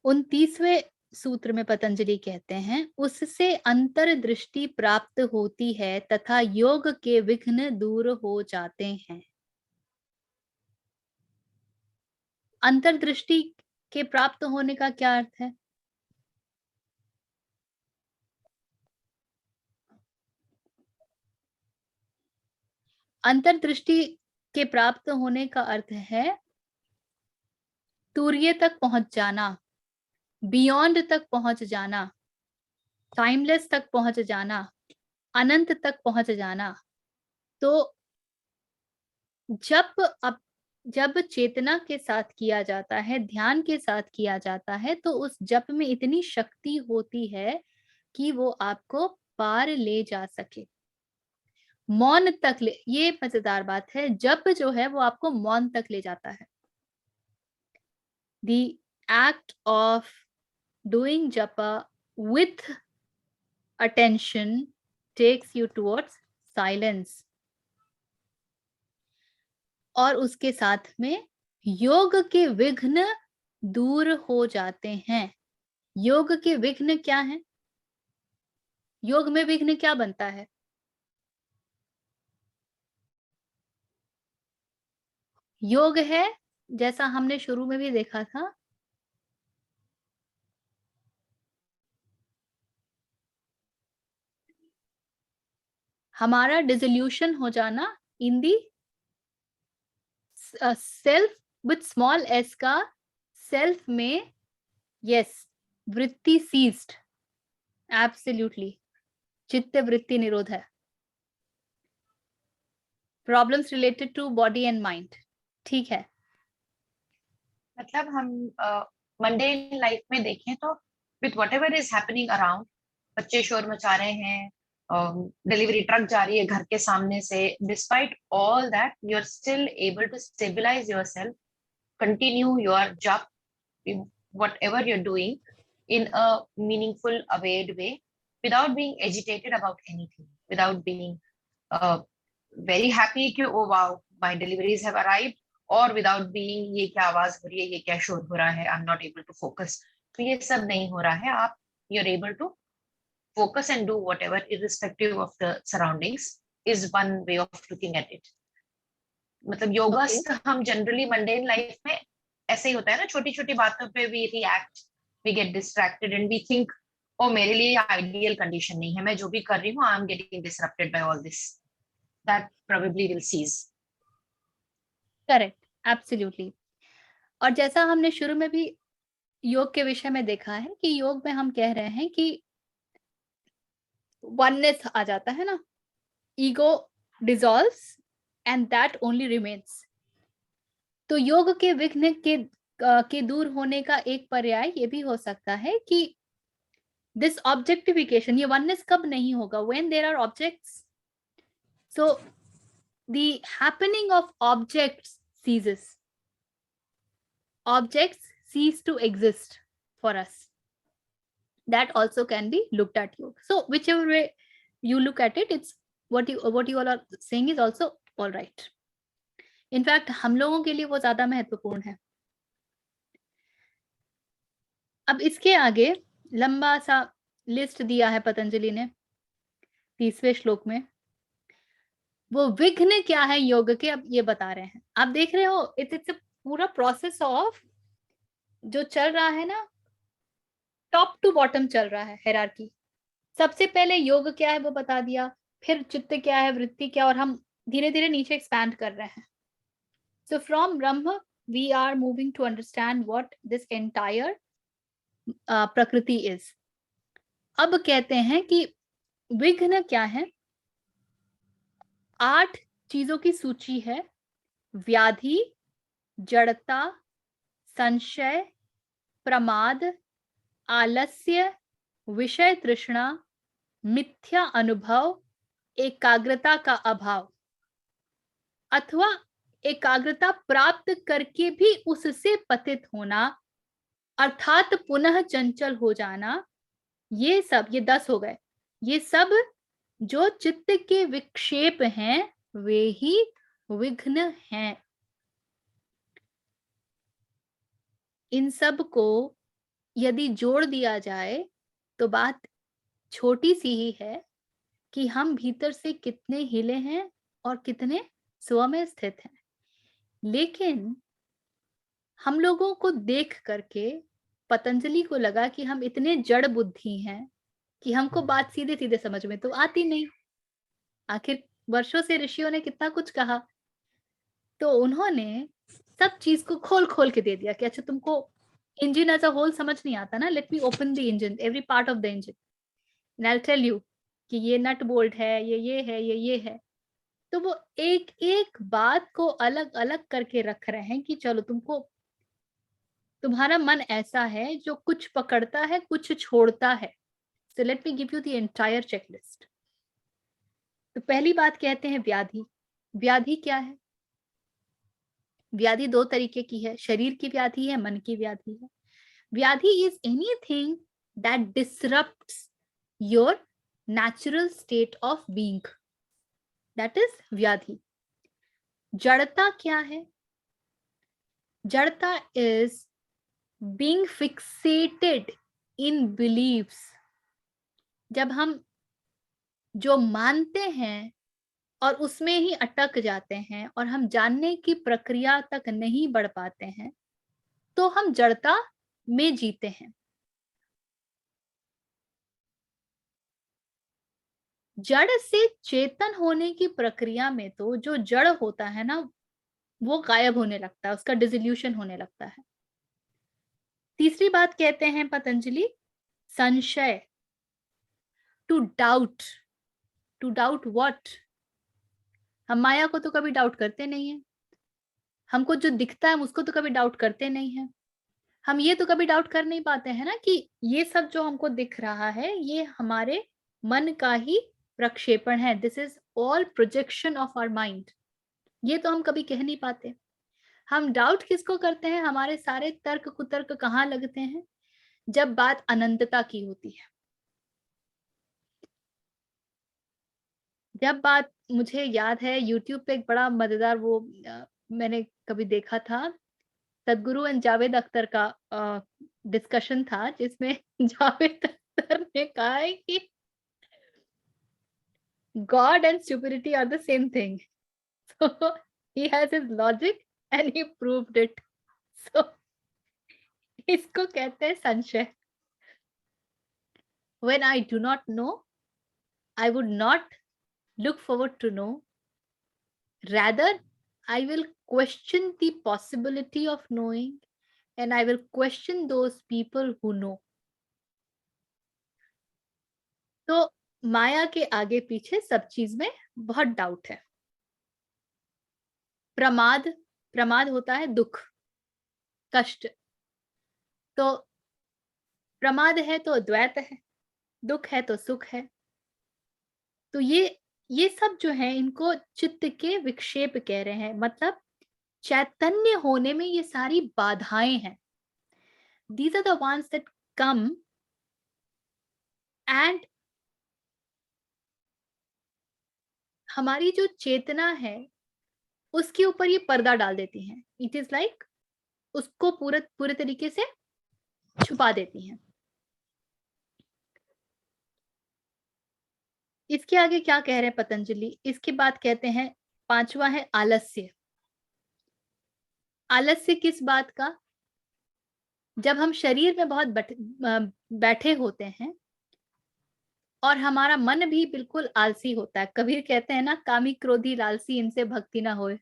29वें सूत्र में पतंजलि कहते हैं, उससे अंतर्दृष्टि प्राप्त होती है तथा योग के विघ्न दूर हो जाते हैं। अंतर्दृष्टि के प्राप्त होने का क्या अर्थ है? अंतर्दृष्टि के प्राप्त होने का अर्थ है तुर्य तक पहुंच जाना, बियॉन्ड तक पहुंच जाना, टाइमलेस तक पहुंच जाना, अनंत तक पहुंच जाना। तो जब चेतना के साथ किया जाता है, ध्यान के साथ किया जाता है, तो उस जप में इतनी शक्ति होती है कि वो आपको पार ले जा सके, मौन तक ले। ये मजेदार बात है, जप जो है वो आपको मौन तक ले जाता है। The act of doing japa with attention takes you towards silence. और उसके साथ में योग के विघ्न दूर हो जाते हैं। योग के विघ्न क्या है? योग में विघ्न क्या बनता है? योग है, जैसा हमने शुरू में भी देखा था, हमारा डिसोल्यूशन हो जाना in the self with small s का सेल्फ में। यस, वृत्ति सीज्ड, एब्सोल्युटली, चित्त वृत्ति निरोध है। Problems related to body and mind, ठीक है। मतलब हम मंडेन लाइफ में देखें तो with whatever is happening around, बच्चे शोर मचा रहे हैं, डिलीवरी ट्रक जा रही है घर के सामने से, despite all that you are still able to stabilise yourself, continue your japa whatever you're doing in a meaningful, aware way, without being agitated about anything, without being very happy कि oh wow, my deliveries have arrived, or without being ये क्या आवाज हो रही है, ये क्या शोर हो रहा है, I'm not able to focus. तो ये सब नहीं हो रहा है. आप you're able to focus and do whatever irrespective of the surroundings is one way of looking at it. मतलब योगा Okay. हम जनरली मंडेन लाइफ में ऐसे ही होता है ना, छोटी छोटी बातों पे we react, we get distracted and we think oh मेरे लिए आइडियल कंडीशन नहीं है, मैं जो भी कर रही हूँ I am getting disrupted by all this. That probably will cease. Correct, absolutely. और जैसा हमने शुरू में भी योग के विषय में देखा है कि योग में हम कह रहे हैं कि वननेस आ जाता है ना, ego dissolves and that only remains. तो योग के विघ्न के दूर होने का एक पर्याय ये भी हो सकता है कि दिस ऑब्जेक्टिफिकेशन, ये वननेस कब नहीं होगा, when there are objects, so the happening of objects ceases. Objects cease to exist for us. That also can be looked at yoga. So whichever way you look at it, it's what you all are saying is also all right. In fact, हम लोगों के लिए वो ज्यादा महत्वपूर्ण है. अब इसके आगे लंबा सा लिस्ट दिया है पतंजलि ने 30वें श्लोक में. वो विघ्न क्या है योग के, अब ये बता रहे हैं. आप देख रहे हो, इट्स पूरा प्रोसेस ऑफ जो चल रहा है ना, टॉप टू बॉटम चल रहा है हायरार्की. सबसे पहले योग क्या है वो बता दिया, फिर चित्त क्या है, वृत्ति क्या, और हम धीरे धीरे नीचे एक्सपैंड कर रहे हैं. So from Brahman we are moving to understand what this entire prakriti is. अब कहते हैं कि विघ्न क्या है. 8 चीजों की सूची है. व्याधि, जड़ता, संशय, प्रमाद, आलस्य, विषय तृष्णा, मिथ्या अनुभव, एकाग्रता का अभाव, अथवा एकाग्रता प्राप्त करके भी उससे पतित होना, अर्थात पुनः चंचल हो जाना. ये सब, ये 10 हो गए. ये सब जो चित्त के विक्षेप हैं वे ही विघ्न हैं. इन सब को यदि जोड़ दिया जाए तो बात छोटी सी ही है कि हम भीतर से कितने हिले हैं और कितने स्व में स्थित हैं. लेकिन हम लोगों को देख करके पतंजलि को लगा कि हम इतने जड़ बुद्धि हैं कि हमको बात सीधे सीधे समझ में तो आती नहीं. आखिर वर्षों से ऋषियों ने कितना कुछ कहा, तो उन्होंने सब चीज को खोल खोल के दे दिया कि अच्छा तुमको इंजन एज अ होल समझ नहीं आता ना, let me open the engine, every part of the engine, and I will tell you कि ये नट बोल्ट है, ये है, ये है. तो वो एक एक बात को अलग अलग करके रख रहे हैं कि चलो तुमको, तुम्हारा मन ऐसा है जो कुछ पकड़ता है कुछ छोड़ता है. So let me give you the entire checklist. तो पहली बात कहते हैं व्याधि. व्याधि क्या है? व्याधि 2 तरीके की है, शरीर की व्याधि है, मन की व्याधि है. व्याधि is anything that disrupts your natural state of being, that is व्याधि. जड़ता क्या है? जड़ता is being fixated in beliefs. जब हम जो मानते हैं और उसमें ही अटक जाते हैं और हम जानने की प्रक्रिया तक नहीं बढ़ पाते हैं, तो हम जड़ता में जीते हैं. जड़ से चेतन होने की प्रक्रिया में तो जो जड़ होता है ना, वो गायब होने लगता है, उसका डिसोल्यूशन होने लगता है. तीसरी बात कहते हैं पतंजलि, संशय. To doubt. To doubt what? हम माया को तो कभी डाउट करते नहीं है, हमको जो दिखता है उसको तो कभी डाउट करते नहीं है. हम ये तो कभी डाउट कर नहीं पाते हैं ना कि ये सब जो हमको दिख रहा है ये हमारे मन का ही प्रक्षेपण है. This is all projection of our mind. ये तो हम कभी कह नहीं पाते. हम डाउट किसको करते हैं? हमारे सारे तर्क कुतर्क कहाँ लगते हैं? जब बात अनंतता की होती है। जब बात, मुझे याद है यूट्यूब पे एक बड़ा मजेदार वो मैंने कभी देखा था, सदगुरु एंड जावेद अख्तर का डिस्कशन था, जिसमें जावेद अख्तर ने कहा है कि God and stupidity are the same thing. So he has his logic and he proved it. So इसको कहते हैं संशय. When I do not know, I would not look forward to know. Rather, I will question the possibility of knowing, and I will question those people who know. तो माया के आगे पीछे सब चीज में बहुत डाउट है. प्रमाद, प्रमाद होता है दुख, कष्ट. तो प्रमाद है तो द्वैत है, दुख है तो सुख है. तो ये सब जो है इनको चित्त के विक्षेप कह रहे हैं. मतलब चैतन्य होने में ये सारी बाधाएं हैं. These are the ones that come and हमारी जो चेतना है उसके ऊपर ये पर्दा डाल देती हैं. इट इज लाइक उसको पूरे तरीके से छुपा देती हैं. इसके आगे क्या कह रहे हैं पतंजलि? इसके बाद कहते हैं 5वां है आलस्य. आलस्य किस बात का? जब हम शरीर में बहुत बैठे होते हैं और हमारा मन भी बिल्कुल आलसी होता है. कबीर कहते हैं ना, कामी क्रोधी लालसी इनसे भक्ति ना होए.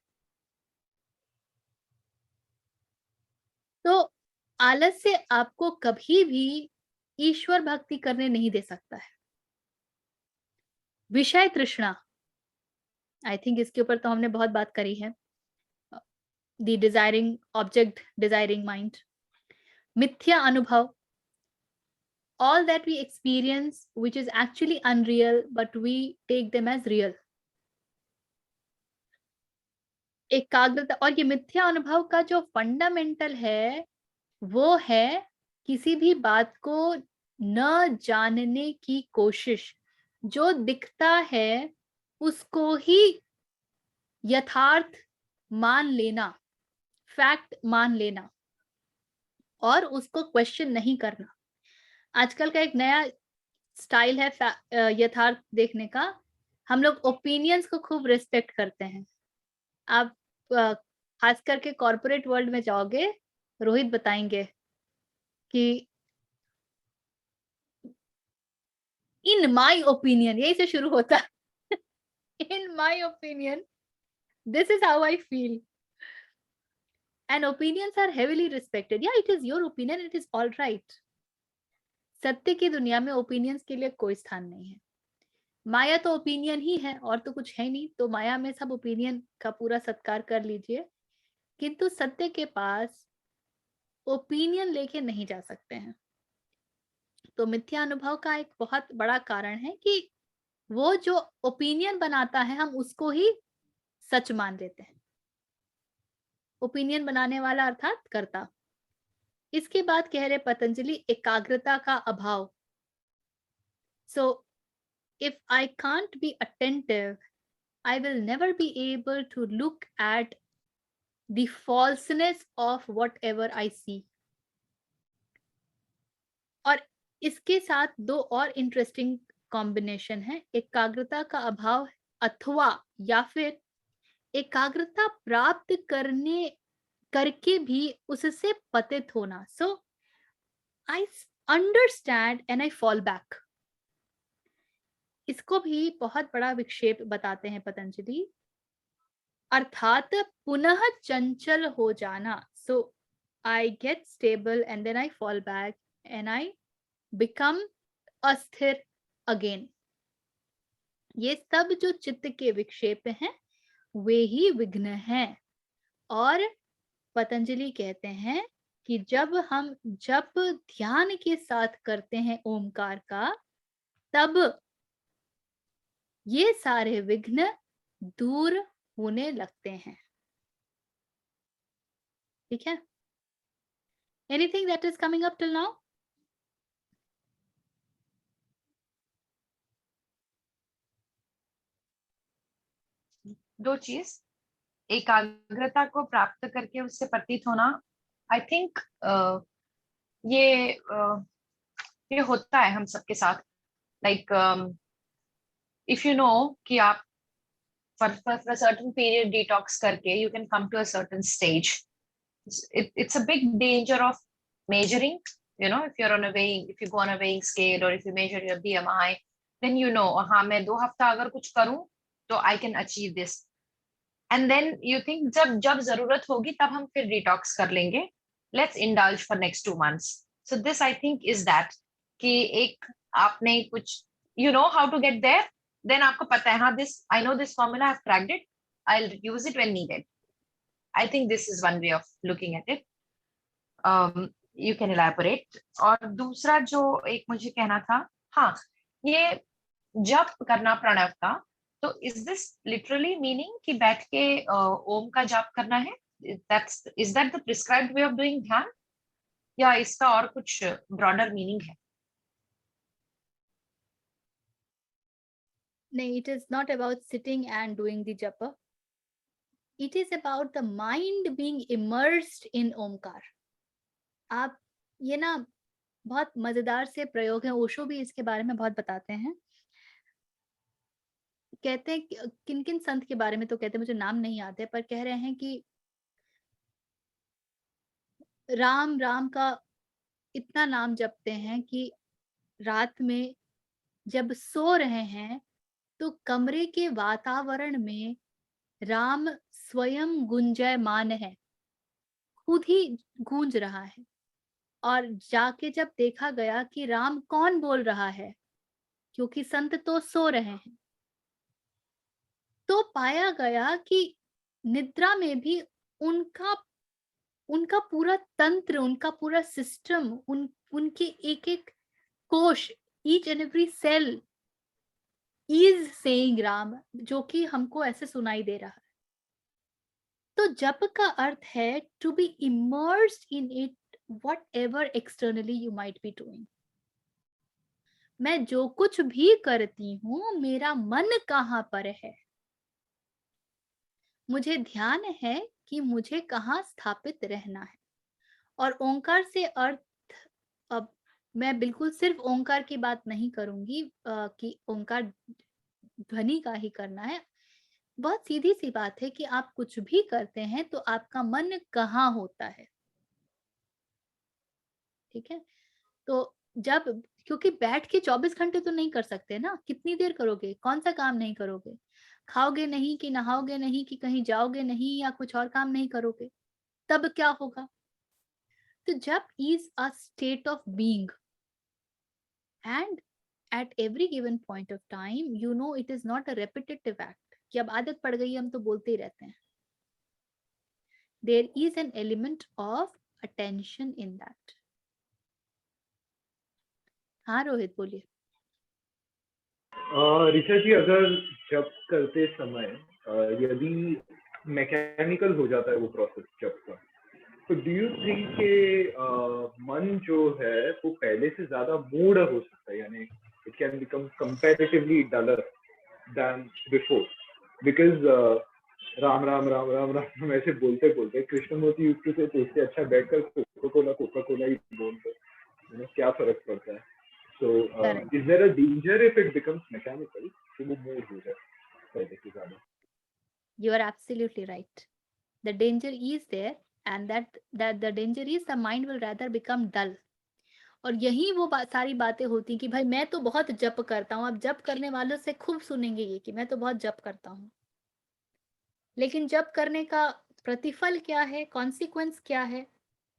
तो आलस्य आपको कभी भी ईश्वर भक्ति करने नहीं दे सकता है. विषय तृष्णा, आई थिंक इसके ऊपर तो हमने बहुत बात करी है. The desiring object, desiring mind. मिथ्या अनुभव, all that we experience which is actually unreal but we take them as real. एकाग्रता, और ये मिथ्या अनुभव का जो फंडामेंटल है वो है किसी भी बात को न जानने की कोशिश. जो दिखता है उसको ही यथार्थ मान लेना, फैक्ट मान लेना, और उसको क्वेश्चन नहीं करना. आजकल का एक नया स्टाइल है यथार्थ देखने का. हम लोग ओपिनियंस को खूब रिस्पेक्ट करते हैं. आप खास करके कॉर्पोरेट वर्ल्ड में जाओगे, रोहित बताएंगे कि इन माय ओपिनियन, यही से शुरू होता है. In my opinion, this is how I feel. And opinions are heavily respected. Yeah it is your opinion, it is all right. सत्य की दुनिया में ओपिनियंस के लिए कोई स्थान नहीं है. माया तो ओपिनियन ही है और तो कुछ है नहीं. तो माया में सब ओपिनियन का पूरा सत्कार कर लीजिए, किंतु सत्य के पास ओपिनियन लेके नहीं जा सकते हैं. तो मिथ्या अनुभव का एक बहुत बड़ा कारण है कि वो जो ओपिनियन बनाता है हम उसको ही सच मान लेते हैं. ओपिनियन बनाने वाला अर्थात कर्ता. इसके बाद कह रहे पतंजलि एकाग्रता का अभाव. सो if I can't be attentive, I will never be able to look at the falseness of whatever I see. और इसके साथ दो और इंटरेस्टिंग कॉम्बिनेशन है. एकाग्रता का अभाव अथवा या फिर एकाग्रता प्राप्त करके भी उससे पतित होना. So I understand and I fall back. इसको भी बहुत बड़ा विक्षेप बताते हैं पतंजलि, अर्थात पुनः चंचल हो जाना. So I get stable and then I fall back and I become अस्थिर अगेन. ये सब जो चित्त के विक्षेप हैं वे ही विघ्न हैं. और पतंजलि कहते हैं कि जब हम जप ध्यान के साथ करते हैं ओमकार का, तब ये सारे विघ्न दूर होने लगते हैं. ठीक है? Anything that is coming up till now? दो चीज, एकाग्रता को प्राप्त करके उससे प्रतीत होना, आई थिंक ये होता है हम सबके साथ. लाइक इफ यू नो कि आप for a certain period detox karke you can come to a certain stage. It's a big danger of measuring, you know, if you're on a weighing, if you go on a weighing scale or if you measure your BMI, then you know, हाँ मैं 2 हफ्ता अगर कुछ करूं तो I can achieve this, and then you think जब जब जरूरत होगी तब हम फिर detox कर लेंगे, let's indulge for next 2 months. So this I think is that कि एक आपने कुछ, you know how to get there, then आपको पता है, हाँ this I know this formula, I've cracked it, I'll use it when needed. I think this is one way of looking at it. You can elaborate. और दूसरा जो एक मुझे कहना था, हाँ ये जप करना प्रणव का, तो is this literally meaning कि बैठ के ओम का जाप करना है? Is that the prescribed way of doing ध्यान, या इसका और कुछ broader meaning है? No, it is not about sitting and doing the japa. It is about the mind being immersed in Omkar. आप ये ना बहुत मजेदार से प्रयोग है, ओशो भी इसके बारे में बहुत बताते हैं. कहते हैं किन किन संत के बारे में तो कहते हैं, मुझे नाम नहीं याद है, पर कह रहे हैं कि राम राम का इतना नाम जपते हैं कि रात में जब सो रहे हैं तो कमरे के वातावरण में राम स्वयं गुंजयमान है, खुद ही गूंज रहा है. और जाके जब देखा गया कि राम कौन बोल रहा है, क्योंकि संत तो सो रहे हैं, तो पाया गया कि निद्रा में भी उनका पूरा तंत्र, उनका पूरा सिस्टम, उनके एक एक कोश, each and every cell is saying Ram, जो कि हमको ऐसे सुनाई दे रहा है. तो जप का अर्थ है to be immersed in it, whatever externally you might be doing. मैं जो कुछ भी करती हूँ, मेरा मन कहाँ पर है, मुझे ध्यान है कि मुझे कहाँ स्थापित रहना है. और ओंकार से अर्थ, अब मैं बिल्कुल सिर्फ ओंकार की बात नहीं करूंगी कि ओंकार ध्वनि का ही करना है. बहुत सीधी सी बात है कि आप कुछ भी करते हैं तो आपका मन कहाँ होता है. ठीक है? तो जब, क्योंकि बैठ के 24 घंटे तो नहीं कर सकते ना, कितनी देर करोगे, कौन सा काम नहीं करोगे, खाओगे नहीं कि नहाओगे नहीं कि कहीं जाओगे नहीं या कुछ और काम नहीं करोगे, तब क्या होगा? तो जब is a state of being, and at every given point of time you know it is not a repetitive act कि अब आदत पड़ गई हम तो बोलते ही रहते हैं. There is an element of attention in that. हाँ रोहित बोलिए. ऋषा जी, अगर जप करते समय यदि मैकेनिकल हो जाता है वो प्रोसेस जप का, तो डू यू थिंक के मन जो है वो पहले से ज्यादा मूड हो सकता है, यानी it can become comparatively duller than before, because Ram Ram Ram Ram Ram ऐसे बोलते बोलते कृष्णमूर्ति यूज्ड टू से, तो इससे अच्छा बैठकर कोका कोला ही बोल दो, क्या फर्क पड़ता है. So, is there a danger if it becomes mechanical to move more user? You are absolutely right. The danger is there, and that the danger is the mind will rather become dull. और यही वो सारी बातें होती कि भाई मैं तो बहुत जप करता हूँ. अब जप करने वालों से खूब सुनेंगे ये कि मैं तो बहुत जप करता हूँ, लेकिन जप करने का प्रतिफल क्या है, कॉन्सिक्वेंस क्या है,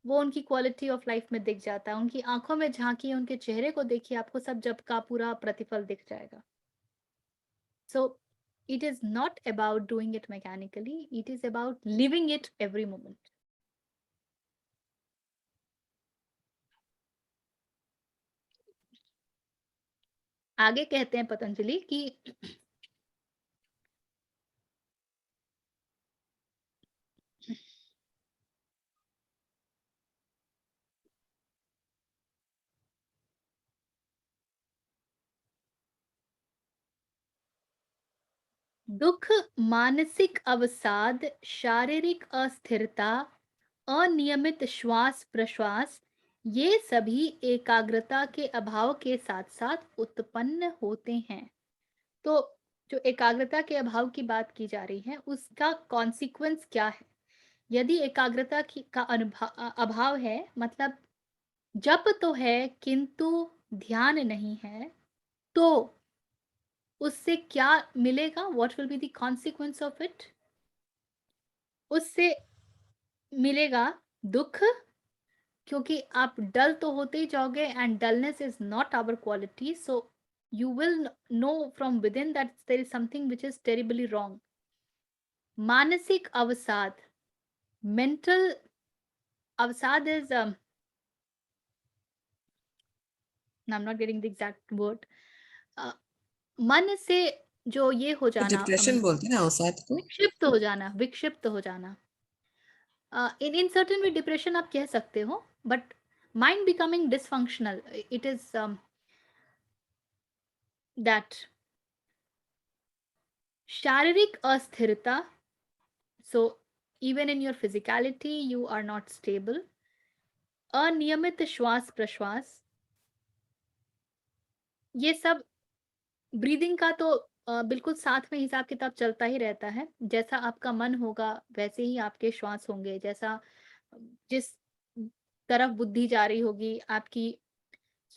वो उनकी क्वालिटी ऑफ लाइफ में दिख जाता है. उनकी आंखों में झांकिए, उनके चेहरे को देखिए, आपको सब जब का पूरा प्रतिफल दिख जाएगा. सो it is not about doing it mechanically, it is about living it every moment. आगे कहते हैं पतंजलि कि दुख, मानसिक अवसाद, शारीरिक अस्थिरता, अनियमित श्वास प्रश्वास, ये सभी एकाग्रता के अभाव के साथ साथ उत्पन्न होते हैं। तो जो एकाग्रता के अभाव की बात की जा रही है, उसका कॉन्सिक्वेंस क्या है? यदि एकाग्रता का अभाव है, मतलब जप तो है किंतु ध्यान नहीं है, तो उससे क्या मिलेगा? What will be the consequence of it? उससे मिलेगा दुख, क्योंकि आप डल तो होते ही जाओगे, and dullness is not our quality, so you will know from within that there is something which is terribly wrong. मानसिक अवसाद, mental अवसाद is I'm not getting the exact word. मन से जो ये हो जाना, डिप्रेशन बोलते हैं ना अवसाद को। विक्षिप्त हो जाना, विक्षिप्त हो जाना, in certain way डिप्रेशन आप कह सकते हो, but mind becoming dysfunctional, it is that. शारीरिक अस्थिरता, so even in your physicality you are not stable. अनियमित श्वास प्रश्वास, ये सब ब्रीदिंग का तो बिल्कुल साथ में हिसाब किताब चलता ही रहता है। जैसा आपका मन होगा वैसे ही आपके श्वास होंगे, जैसा जिस तरफ बुद्धि जा रही होगी आपकी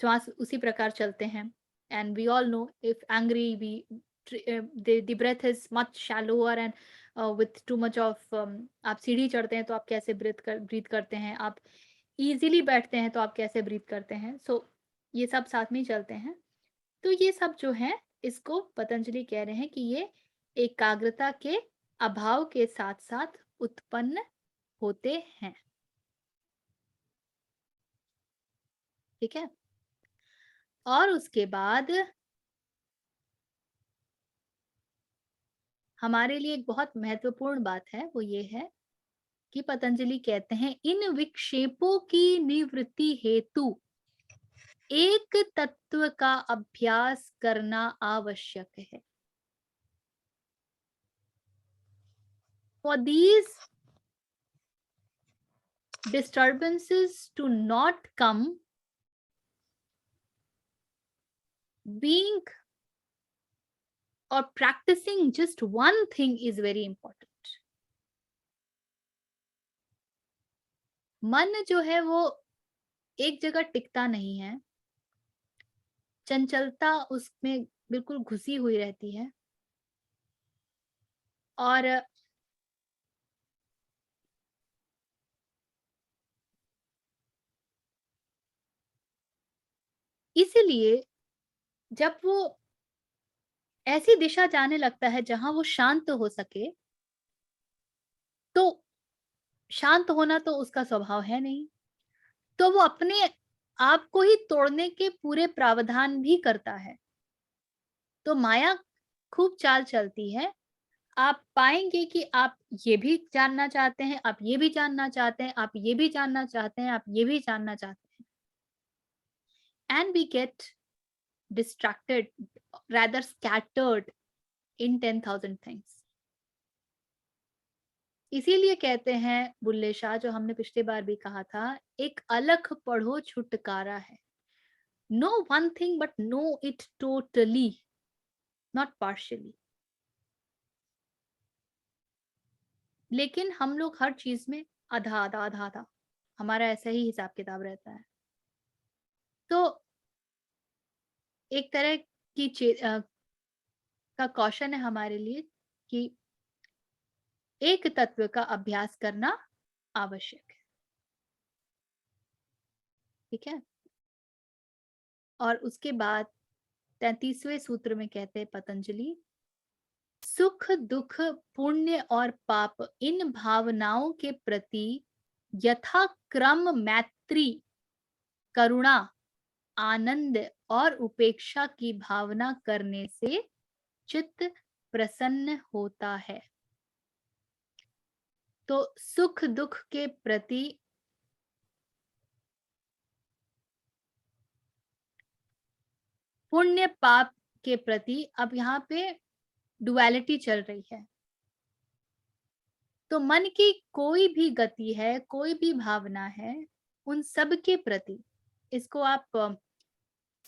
श्वास उसी प्रकार चलते हैं। And we all know if angry we the breath is much shallower and with too much of आप सीढ़ी चढ़ते हैं तो आप कैसे ब्रीथ करते हैं, आप इजीली बैठते हैं तो आप कैसे ब्रीथ करते हैं। सो ये सब साथ में ही चलते हैं। तो ये सब जो है, इसको पतंजलि कह रहे हैं कि ये एकाग्रता के अभाव के साथ साथ उत्पन्न होते हैं। ठीक है, और उसके बाद हमारे लिए एक बहुत महत्वपूर्ण बात है, वो ये है कि पतंजलि कहते हैं इन विक्षेपों की निवृत्ति हेतु एक तत्व का अभ्यास करना आवश्यक है। For these disturbances to not come, being or practicing just one thing is very important. मन जो है वो एक जगह टिकता नहीं है, चंचलता उसमें बिल्कुल घुसी हुई रहती है, और इसीलिए जब वो ऐसी दिशा जाने लगता है जहां वो शांत हो सके, तो शांत होना तो उसका स्वभाव है नहीं, तो वो अपने आप को ही तोड़ने के पूरे प्रावधान भी करता है। तो माया खूब चाल चलती है। आप पाएंगे कि आप ये भी जानना चाहते हैं, आप ये भी जानना चाहते हैं, आप ये भी जानना चाहते हैं, आप ये भी जानना चाहते हैं, and we get distracted, rather scattered in 10,000 things. इसीलिए कहते हैं बुल्ले शाह, जो हमने पिछली बार भी कहा था, एक अलख पढ़ो छुटकारा है। Know one thing but know it totally, not partially. लेकिन हम लोग हर चीज में आधा आधा आधा आधा, हमारा ऐसा ही हिसाब किताब रहता है। तो एक तरह की का कौशन है हमारे लिए कि एक तत्व का अभ्यास करना आवश्यक है। ठीक है, और उसके बाद 33वें सूत्र में कहते हैं पतंजलि, सुख दुख पुण्य और पाप इन भावनाओं के प्रति यथाक्रम मैत्री, करुणा, आनंद और उपेक्षा की भावना करने से चित्त प्रसन्न होता है। तो सुख दुख के प्रति पुण्य पाप के प्रति, अब यहाँ पे डुअलिटी चल रही है। तो मन की कोई भी गति है, कोई भी भावना है, उन सब के प्रति इसको आप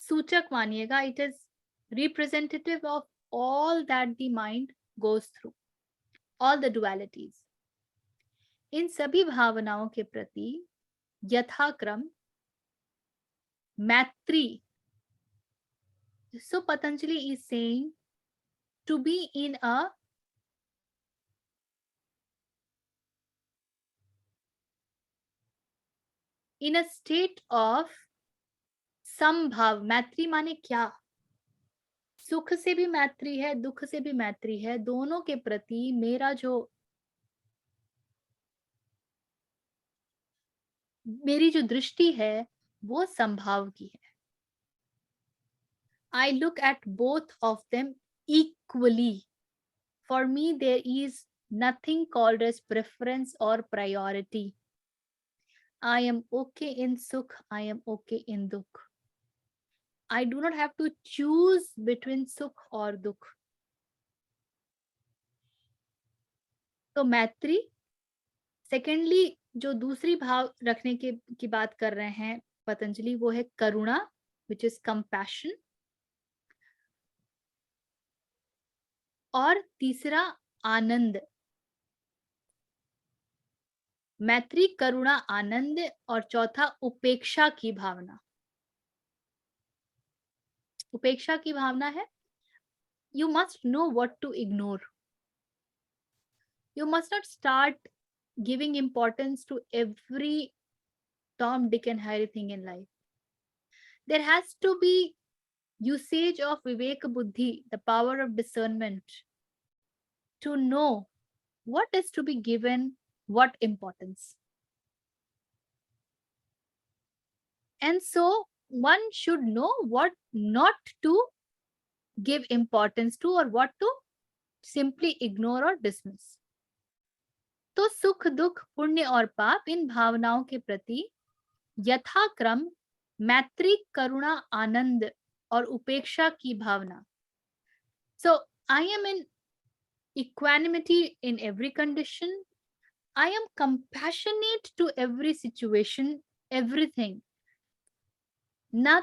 सूचक मानिएगा। It is representative of all that the mind goes through, all the dualities. इन सभी भावनाओं के प्रति यथाक्रम मैत्री, so Patanjali is saying to be in a state of समभाव। मैत्री माने क्या? सुख से भी मैत्री है, दुख से भी मैत्री है, दोनों के प्रति मेरी जो दृष्टि है वो समभाव की है। I look at both of them equally. For me, there is nothing called as preference or priority. I am okay in sukh, I am okay in dukh. I do not have to choose between sukh or dukh. तो मैत्री, secondly जो दूसरी भाव रखने की बात कर रहे हैं पतंजलि, वो है करुणा, which is compassion. और तीसरा आनंद। मैत्री, करुणा, आनंद, और चौथा उपेक्षा की भावना। उपेक्षा की भावना है you must know what to ignore. You must not start giving importance to every Tom, Dick and Harry thing in life. There has to be usage of Viveka Buddhi, the power of discernment, to know what is to be given what importance. And so one should know what not to give importance to or what to simply ignore or dismiss. तो सुख दुख, पुण्य और पाप, इन भावनाओं के प्रति यथाक्रम मैत्री, करुणा, आनंद और उपेक्षा की भावना. So I am in equanimity in every condition. I am compassionate to every situation, everything. ना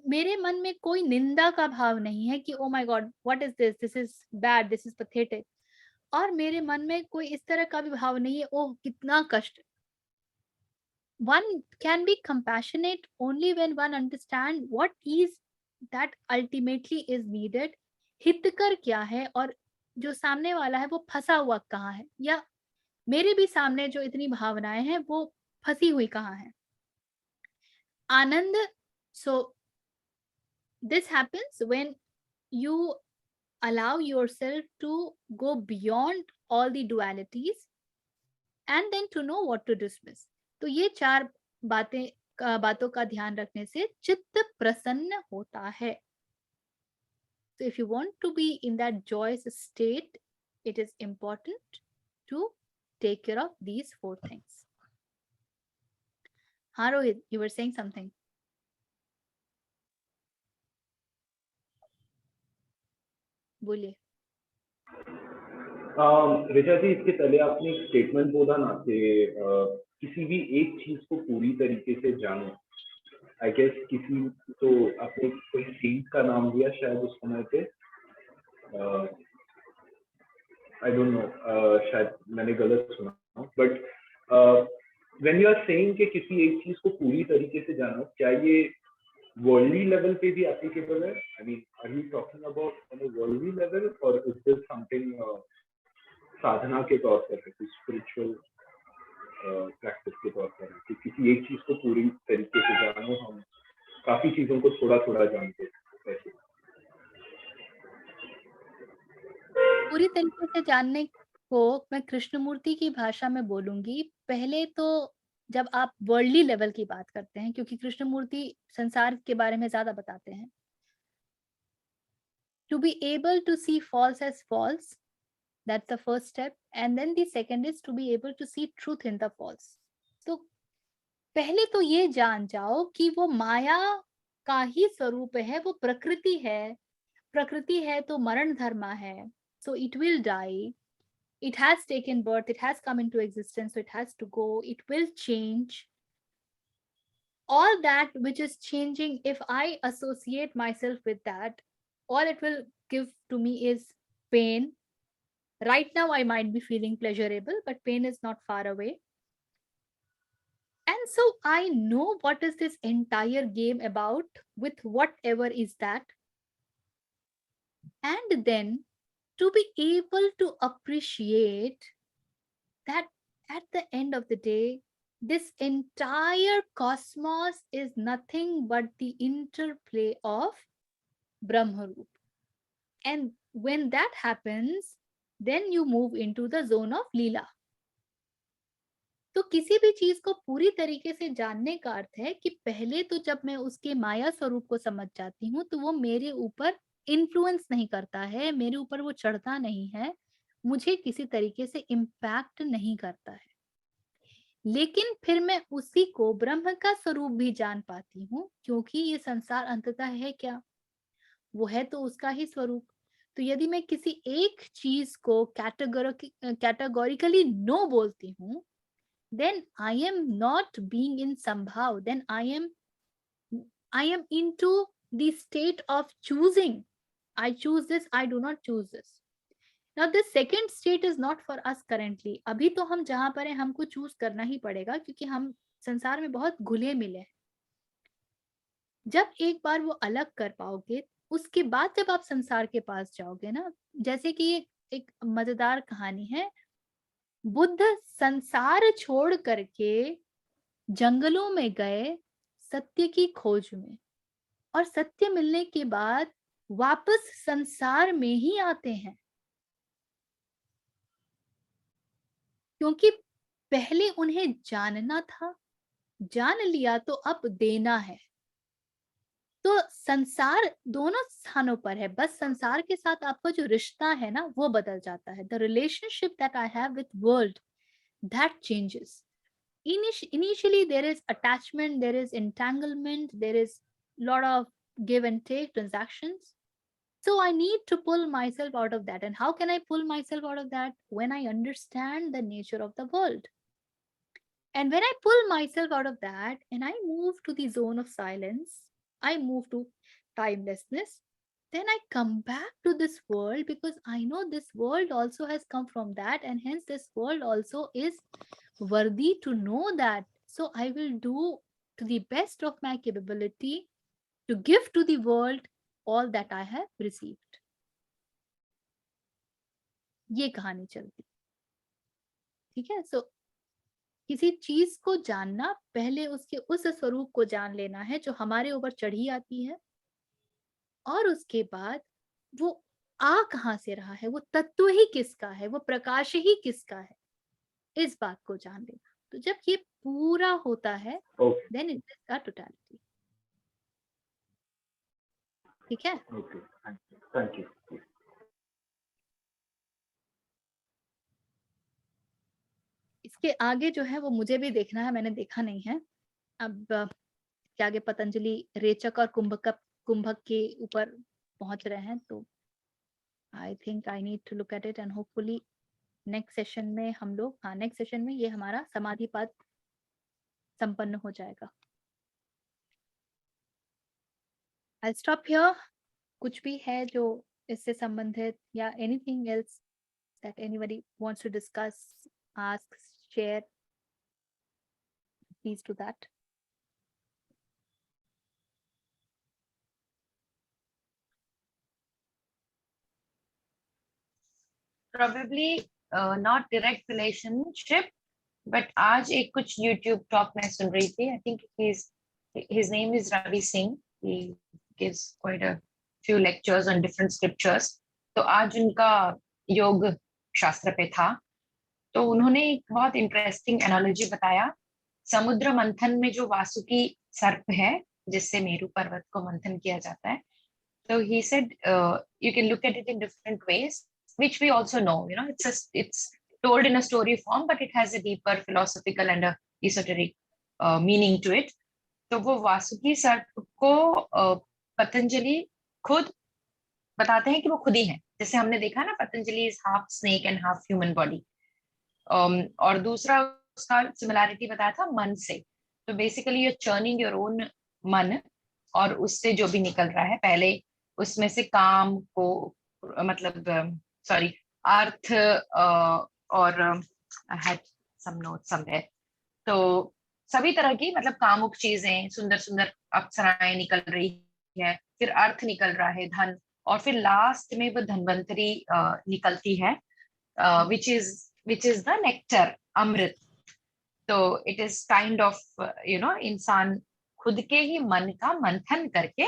मेरे मन में कोई निंदा का भाव नहीं है कि oh my God what is this, this is bad, this is pathetic. और मेरे मन में कोई इस तरह का भी भाव नहीं है ओह कितना कष्ट. One can be compassionate only when one understand what is that ultimately is needed. हितकर क्या है और जो सामने वाला है वो फंसा हुआ कहाँ है, या मेरे भी सामने जो इतनी भावनाएं हैं वो फंसी हुई कहाँ है. आनंद, so this happens when you allow yourself to go beyond all the dualities and then to know what to dismiss. तो ये चार बातों का ध्यान रखने से चित्त प्रसन्न होता है. So if you want to be in that joyous state, it is important to take care of these four things. हाँ Rohit, you were saying something. बोलिए. ऋचा जी, इसके पहले आपने एक स्टेटमेंट बोला ना कि किसी भी एक चीज को पूरी तरीके से जानो. आई गेस किसी तो आपने कोई सेंट का नाम लिया शायद उस समय पे, आई डोंट नो, शायद मैंने गलत सुना, but when you are saying कि किसी एक चीज को पूरी तरीके से जानो, क्या ये वर्ल्डली लेवल पे भी एप्लीकेबल है? I mean, are you talking about on a worldly level और इज दिस समथिंग साधना के तौर पर है, स्पिरिचुअल प्रैक्टिस के तौर पर है कि किसी एक चीज को पूरी तरीके से जानो, हम काफी चीजों को थोड़ा थोड़ा जानते हैं ऐसे? पूरी तरीके से जानने को मैं कृष्णमूर्ति की भाषा में बोलूंगी. पहले तो जब आप वर्ल्डली लेवल की बात करते हैं, क्योंकि कृष्णमूर्ति संसार के बारे में ज्यादा बताते हैं, to be able to see false as false, that's the first step, and then the second is to be able to see truth in the false. तो पहले तो ये जान जाओ कि वो माया का ही स्वरूप है, वो प्रकृति है. प्रकृति है तो मरण धर्मा है, so it will die, it has taken birth, it has come into existence, so it has to go, it will change. All that which is changing, if I associate myself with that, all it will give to me is pain. Right now I might be feeling pleasurable, but pain is not far away. And so I know what is this entire game about with whatever is that. And then to be able to appreciate that at the end of the day, this entire cosmos is nothing but the interplay of Brahmarup. And when that happens, then you move into the zone of Leela. तो किसी भी चीज को पूरी तरीके से जानने का अर्थ है कि पहले तो जब मैं उसके माया स्वरूप को समझ जाती हूँ तो वो मेरे ऊपर इन्फ्लुएंस नहीं करता है, मेरे ऊपर वो चढ़ता नहीं है, मुझे किसी तरीके से इम्पैक्ट नहीं करता है। लेकिन फिर मैं उसी को ब्रह्म का स्वरूप भी जान पाती हूँ, क्योंकि ये संसार अंततः है क्या, वो है तो उसका ही स्वरूप। तो यदि मैं किसी एक चीज को कैटेगोरिकली नो बोलती हूँ, then I am not being in Sambhav, then I am into the state of choosing. I choose this, I do not choose this. Now this second state is not for us currently. अभी तो हम जहां पर हैं हमको choose करना ही पड़ेगा, क्योंकि हम संसार में बहुत घुले मिले हैं। जब एक बार वो अलग कर पाओगे, उसके बाद जब आप संसार के पास जाओगे ना, जैसे कि एक मजेदार कहानी है, बुद्ध संसार छोड़ करके जंगलों में गए सत्य की खोज में, और सत्य मिलने के बाद वापस संसार में ही आते हैं, क्योंकि पहले उन्हें जानना था, जान लिया तो अब देना है। तो संसार दोनों स्थानों पर है, बस संसार के साथ आपका जो रिश्ता है ना वो बदल जाता है। The relationship that I have with world, that changes. Initially there is attachment, there is entanglement, there is lot of give and take transactions. So I need to pull myself out of that. And how can I pull myself out of that? When I understand the nature of the world. And when I pull myself out of that and I move to the zone of silence, I move to timelessness, then I come back to this world, because I know this world also has come from that, and hence this world also is worthy to know that. So I will do to the best of my capability to give to the world all that I have received. ये कहानी चलती, ठीक है। सो किसी चीज को जानना, पहले उसके उस स्वरूप को जान लेना है जो हमारे ऊपर चढ़ी आती है, और उसके बाद वो आ कहाँ से रहा है, वो तत्व ही किसका है, वो प्रकाश ही किसका है, इस बात को जान लेना। तो जब ये पूरा होता है, then it is a totality. ठीक है, ओके, थैंक यू। इसके आगे जो है वो मुझे भी देखना है, मैंने देखा नहीं है। अब इसके आगे पतंजलि रेचक और कुंभक के ऊपर पहुंच रहे हैं, तो I think I need to look at it, and hopefully next session में हम लोग, नेक्स्ट सेशन में ये हमारा समाधिपात संपन्न हो जाएगा। I stop here. कुछ भी है जो इससे संबंधित या anything else that anybody wants to discuss, ask, share, please do that. Probably not direct relationship, but आज एक कुछ YouTube talk मैं सुन रही थी. I think his name is Ravi Singh. He gives quite a few lectures on different scriptures. तो आज उनका योग शास्त्र पे था, तो उन्होंने एक बहुत इंटरेस्टिंग एनालॉजी बताया। समुद्र मंथन में जो वासुकी सर्प है जिससे मेरू पर्वत को मंथन किया जाता है, तो he said you can look at it in different ways, which we also know, you know, it's told in a story form, but it has a deeper philosophical and a esoteric meaning to it. तो वो वासुकी सर्प को पतंजलि खुद बताते हैं कि वो खुद ही है। जैसे हमने देखा ना, Patanjali is half snake and half human body. और दूसरा उसका सिमिलैरिटी बताया था मन से। तो basically you churning your own मन, और उससे जो भी निकल रहा है, पहले उसमें से काम को, मतलब सॉरी, अर्थ, और हैड सम नोट समवेयर। तो सभी तरह की, मतलब कामुक चीजें, सुंदर सुंदर अप्सराएं निकल रही है, फिर अर्थ निकल रहा है, धन, और फिर लास्ट में वो धन्वंतरी निकलती है, विच इज द नेक्टर, अमृत। तो इट इज काइंड ऑफ, इंसान खुद के ही मन का मंथन करके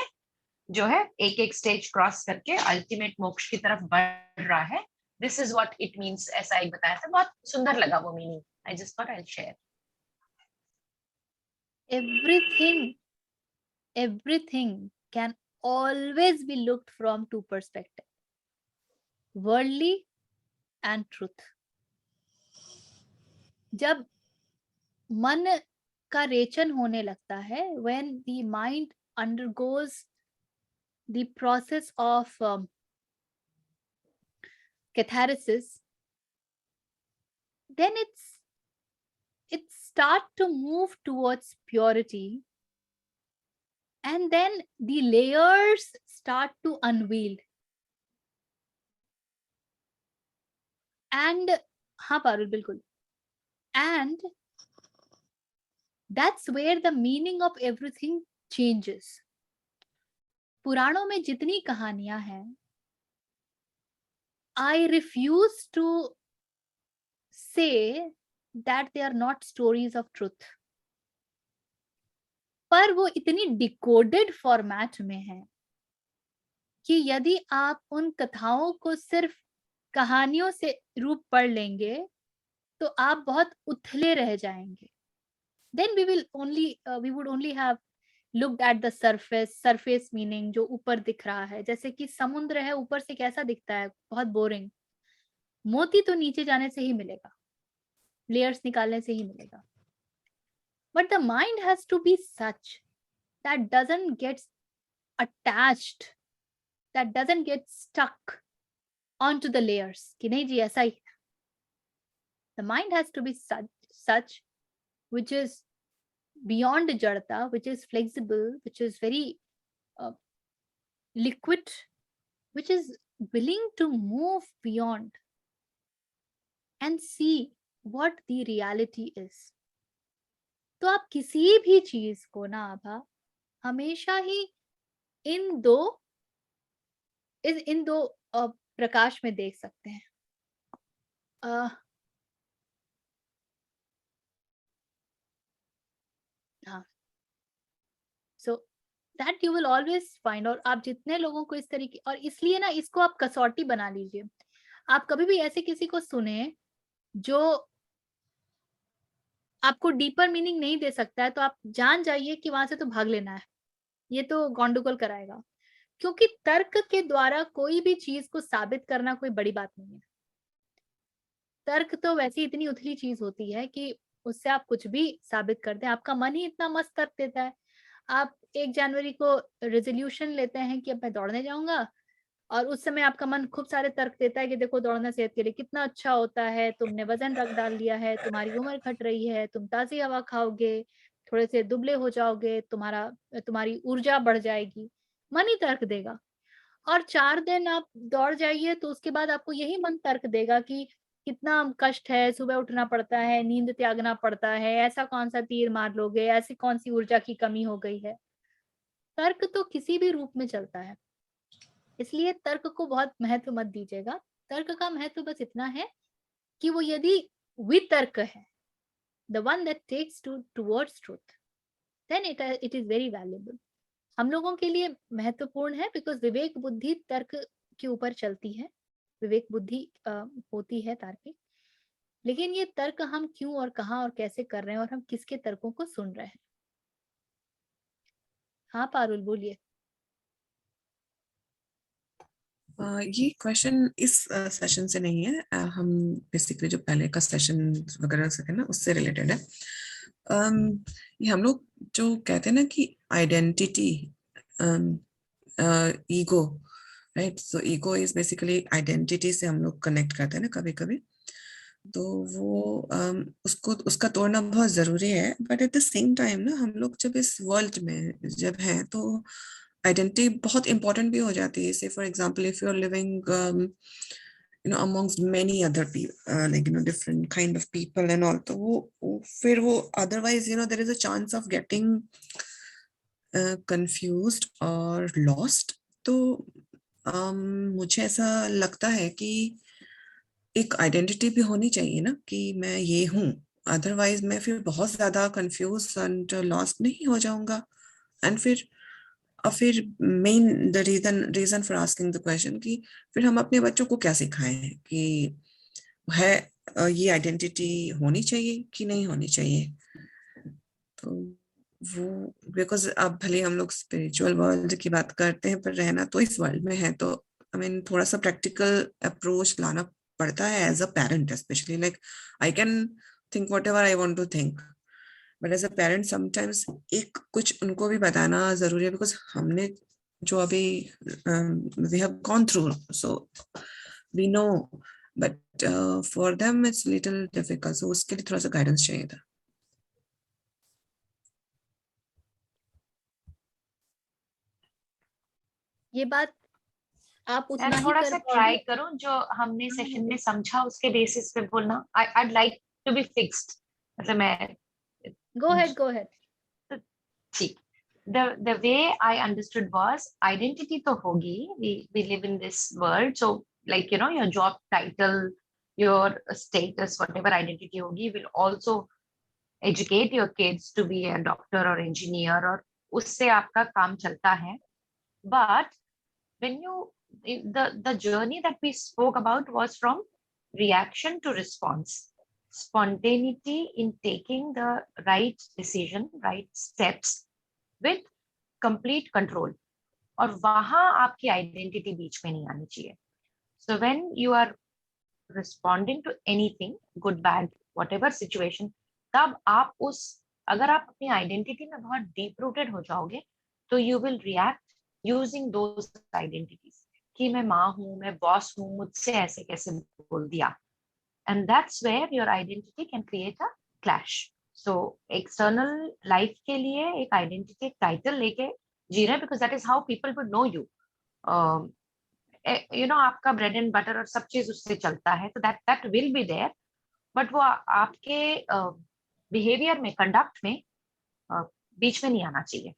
जो है एक एक स्टेज क्रॉस करके अल्टीमेट मोक्ष की तरफ बढ़ रहा है। This is what it means. ऐसा एक बताया था, बहुत सुंदर लगा वो meaning. I just thought I share. everything can always be looked from two perspectives, worldly and truth. जब मन का रेचन होने लगता है, when the mind undergoes the process of catharsis, then it start to move towards purity, and then the layers start to unveil. And हाँ पारुल, बिल्कुल. And that's where the meaning of everything changes. पुराणों में जितनी कहानियां हैं, I refuse to say that they are not stories of truth. पर वो इतनी डिकोडेड फॉर्मेट में है कि यदि आप उन कथाओं को सिर्फ कहानियों से रूप पढ़ लेंगे तो आप बहुत उथले रह जाएंगे. Then we would only have looked at the surface meaning, जो ऊपर दिख रहा है. जैसे कि समुद्र है, ऊपर से कैसा दिखता है, बहुत बोरिंग. मोती तो नीचे जाने से ही मिलेगा, लेयर्स निकालने से ही मिलेगा. But the mind has to be such that doesn't get attached, that doesn't get stuck onto the layers. कि नहीं जी ऐसा ही है. The mind has to be such which is beyond jadata, which is flexible, which is very liquid, which is willing to move beyond and see what the reality is. तो आप किसी भी चीज को ना आभा हमेशा ही इन दो प्रकाश में देख सकते हैं. हाँ, so that you will always find. और आप जितने लोगों को इस तरीके, और इसलिए ना इसको आप कसौटी बना लीजिए. आप कभी भी ऐसे किसी को सुने जो आपको डीपर मीनिंग नहीं दे सकता है, तो आप जान जाइए कि वहां से तो भाग लेना है, ये तो गॉन्डोगोल कराएगा. क्योंकि तर्क के द्वारा कोई भी चीज को साबित करना कोई बड़ी बात नहीं है. तर्क तो वैसे इतनी उथली चीज होती है कि उससे आप कुछ भी साबित कर दें. आपका मन ही इतना मस्त तर्क देता है. आप 1 जनवरी को रेजोल्यूशन लेते हैं कि अब मैं दौड़ने जाऊंगा, और उस समय आपका मन खूब सारे तर्क देता है कि देखो दौड़ना सेहत के लिए कितना अच्छा होता है, तुमने वजन रख डाल लिया है, तुम्हारी उम्र घट रही है, तुम ताजी हवा खाओगे, थोड़े से दुबले हो जाओगे, तुम्हारी ऊर्जा बढ़ जाएगी. मन ही तर्क देगा. और 4 दिन आप दौड़ जाइए तो उसके बाद आपको यही मन तर्क देगा कि कितना कष्ट है, सुबह उठना पड़ता है, नींद त्यागना पड़ता है, ऐसा कौन सा तीर मार लोगे, ऐसी कौन सी ऊर्जा की कमी हो गई है. तर्क तो किसी भी रूप में चलता है. इसलिए तर्क को बहुत महत्व मत दीजिएगा. तर्क का महत्व बस इतना है कि वो यदि वितर्क है, the one that takes towards truth, then it is very valuable. हम लोगों के लिए महत्वपूर्ण है बिकॉज विवेक बुद्धि तर्क के ऊपर चलती है. विवेक बुद्धि होती है तार्किक. लेकिन ये तर्क हम क्यों और कहाँ और कैसे कर रहे हैं, और हम किसके तर्कों को सुन रहे हैं. हाँ पारुल बोलिए. ये क्वेश्चन इस सेशन से नहीं है. हम बेसिकली जो पहले का सेशन वगैरह सके ना उससे रिलेटेड है. ये हम लोग जो कहते हैं ना कि identity, ego, right. So ego is basically identity से हम लोग कनेक्ट करते हैं ना कभी कभी, तो वो उसको उसका तोड़ना बहुत जरूरी है. But at the same time ना हम लोग जब इस वर्ल्ड में जब हैं तो आइडेंटिटी बहुत इंपॉर्टेंट भी हो जाती है. Say for example if you are living amongst many other people, like different kind of people and all, तो वो फिर वो otherwise there is a chance of getting confused or lost. तो मुझे ऐसा लगता है कि एक आइडेंटिटी भी होनी चाहिए ना कि मैं ये हूँ, अदरवाइज मैं फिर बहुत ज्यादा कंफ्यूज एंड लॉस्ट नहीं हो जाऊंगा. एंड फिर main the reason for asking the question कि फिर हम अपने बच्चों को क्या सिखाएं कि है ये आइडेंटिटी होनी चाहिए कि नहीं होनी चाहिए. तो वो बिकॉज अब भले हम लोग स्पिरिचुअल वर्ल्ड की बात करते हैं पर रहना तो इस वर्ल्ड में है, तो आई मीन थोड़ा सा प्रैक्टिकल अप्रोच लाना पड़ता है as a parent. Specially like I can think whatever I want to think, but as a parent sometimes एक कुछ उनको भी बताना जरूरी है, बिकॉज हमने जो अभी we have gone through, so we know, but for them it's little difficult. सो उसके लिए थोड़ा सा गाइडेंस चाहिए था. ये बात आप मैं उतना ही थोड़ा कर सा पाओगे. ट्राई करूं जो हमने सेशन में समझा उसके बेसिस पे बोलना. I'd like to be fixed. मतलब मैं गो अहेड. ठीक. The way I understood was identity तो होगी. We live in this world, so like your job title, your status, whatever identity होगी, will also educate your kids to be a doctor or engineer, और उससे आपका काम चलता है. But when the journey that we spoke about was from reaction to response, spontaneity in taking the right decision, right steps with complete control, और वहां आपकी identity बीच में नहीं आनी चाहिए. So when you are responding to anything, good, bad, whatever situation, तब आप अगर आप अपनी आइडेंटिटी में बहुत डीप रूटेड हो जाओगे तो you will react using those identities कि मैं माँ हूँ, मैं बॉस हूँ, मुझसे ऐसे कैसे बोल दिया. And that's where your identity can create a clash. So external life के लिए एक आइडेंटिटी टाइटल लेके जी रहे हैं, because that is how people would know you. आपका ब्रेड एंड बटर और सब चीज उससे चलता है, तो that will be there. But वो आपके बिहेवियर में, कंडक्ट में बीच में नहीं आना चाहिए.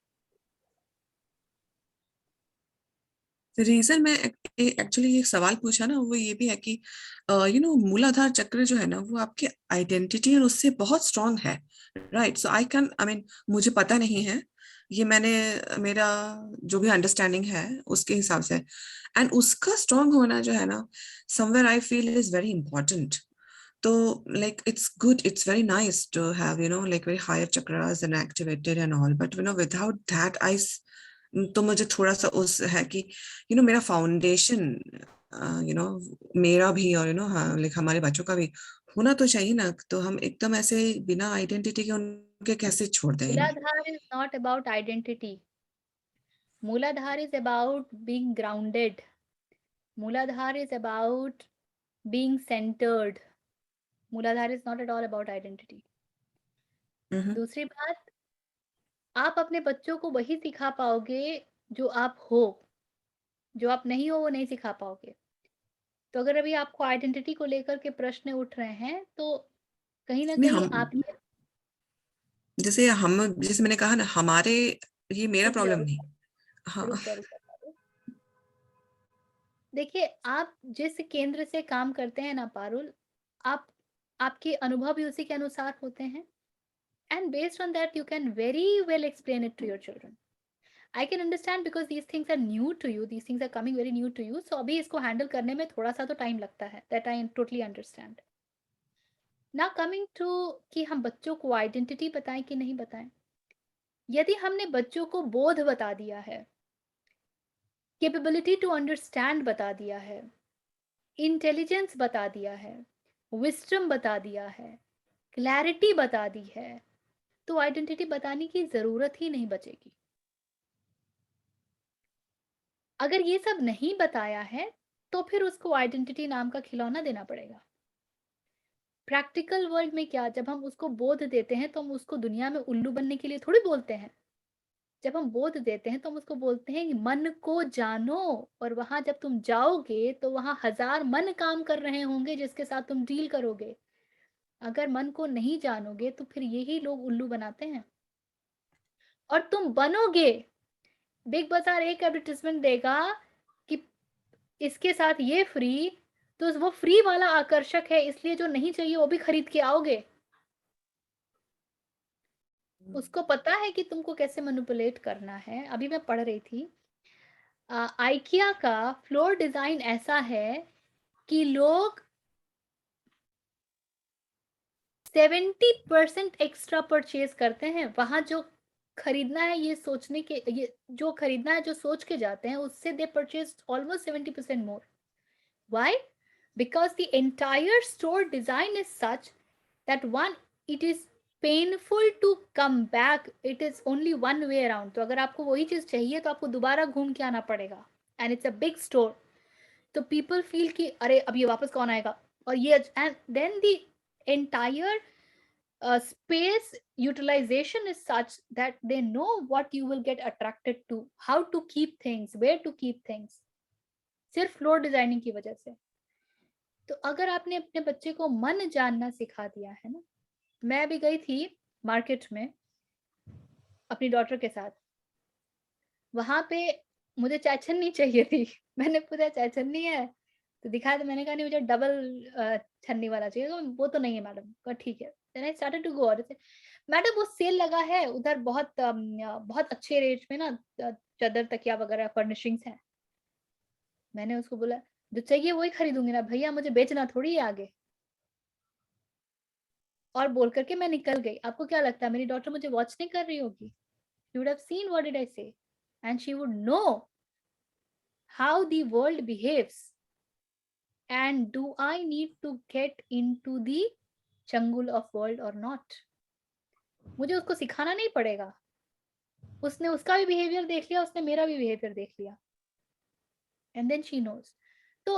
रीजन मैं एक्चुअली एक सवाल पूछा ना, वो ये भी है कि मूलाधार चक्र जो है ना वो आपके आइडेंटिटी और उससे बहुत स्ट्रांग है. राइट. सो आई मीन मुझे पता नहीं है, ये मैंने मेरा जो भी अंडरस्टैंडिंग है उसके हिसाब से, एंड उसका स्ट्रांग होना जो है ना somewhere I feel is very important. तो like it's good, it's very nice to have like very higher chakras and activated and all, but without that तो मुझे थोड़ा सा उस है कि मेरा फाउंडेशन मेरा भी और लाइक हमारे बच्चों का भी होना तो चाहिए ना. तो हम एकदम ऐसे बिना आइडेंटिटी के उनके कैसे छोड़ दें. Muladhara is not about identity. Muladhara is about being grounded. Muladhara is about being centered. Muladhara is not at all about identity. दूसरी बात, आप अपने बच्चों को वही सिखा पाओगे जो आप हो. जो आप नहीं हो वो नहीं सिखा पाओगे. तो अगर अभी आपको आइडेंटिटी को लेकर के प्रश्न उठ रहे हैं तो कहीं ना नहीं, कहीं आप जैसे मैंने कहा ना, हमारे ये मेरा रुक प्रॉब्लम जाओ, नहीं. हाँ. रुक जाओ. देखिए, आप जिस केंद्र से काम करते हैं ना पारुल, आपके अनुभव भी उसी के अनुसार होते हैं. And based on that, you can very well explain it to your children. I can understand because these things are new to you. These things are coming very new to you. So अभी इसको handle करने में थोड़ा सा तो time लगता है. That I totally understand. Now coming to कि हम बच्चों को identity बताएं कि नहीं बताएं. यदि हमने बच्चों को बोध बता दिया है, capability to understand बता दिया है, इंटेलिजेंस बता दिया है, विस्डम बता दिया है, क्लैरिटी बता दी है, तो आइडेंटिटी बताने की जरूरत ही नहीं बचेगी. अगर ये सब नहीं बताया है तो फिर उसको आइडेंटिटी नाम का खिलौना देना पड़ेगा। प्रैक्टिकल वर्ल्ड में क्या, जब हम उसको बोध देते हैं तो हम उसको दुनिया में उल्लू बनने के लिए थोड़ी बोलते हैं। जब हम बोध देते हैं तो हम उसको बोलते हैं मन को जानो, और वहां जब तुम जाओगे तो वहां 1000 मन काम कर रहे होंगे जिसके साथ तुम डील करोगे। अगर मन को नहीं जानोगे तो फिर यही लोग उल्लू बनाते हैं और तुम बनोगे। बिग बाजार एक एडवर्टाइजमेंट देगा कि इसके साथ ये फ्री, तो वो फ्री वाला आकर्षक है, इसलिए जो नहीं चाहिए वो भी खरीद के आओगे। उसको पता है कि तुमको कैसे मैनिपुलेट करना है। अभी मैं पढ़ रही थी, आइकिया का फ्लोर डिजाइन ऐसा है कि लोग 70% एक्स्ट्रा परचेज करते हैं। वहां जो खरीदना है ये सोचने के, ये जो खरीदना है जो सोच के जाते हैं, उससे दे purchase almost 70% more. Why? Because the entire store design is such that one, it is painful to come back. It is only one way around. तो अगर आपको वही चीज चाहिए तो आपको दोबारा घूम के आना पड़ेगा। And it's a big store. तो people feel कि अरे अब ये वापस कौन आएगा, और ये, and then the entire space utilization is such that they know what you will get attracted to, how to keep things, where to keep things, सिर्फ फ्लोर डिजाइनिंग की वजह से। तो अगर आपने अपने बच्चे को मन जानना सिखा दिया है ना, मैं भी गई थी मार्केट में अपनी डॉटर के साथ, वहां पे मुझे चाय छन्नी चाहिए थी। मैंने पूछा चाय छन्नी है तो दिखाया, तो मैंने कहा नहीं मुझे डबल छन्नी वाला चाहिए। तो वो तो नहीं है मैडम। कहा ठीक है। Then I started to go और मैडम वो सेल लगा है उधर, बहुत अच्छे रेट में ना चादर तकिया वगैरह फर्निशिंग्स हैं। मैंने उसको बोला जो चाहिए वही खरीदूंगी ना भैया, मुझे बेचना थोड़ी है आगे। और बोल करके मैं निकल गई। आपको क्या लगता है मेरी डॉटर मुझे वॉच नहीं कर रही होगी? You would have seen what did I say, and she would know how the world behaves, and do I need to get into the चंगुल ऑफ वर्ल्ड और नॉट। मुझे उसको सिखाना नहीं पड़ेगा। उसने उसका भी बिहेवियर देख लिया, उसने मेरा भी बिहेवियर देख लिया, एंड देन शी नोज। तो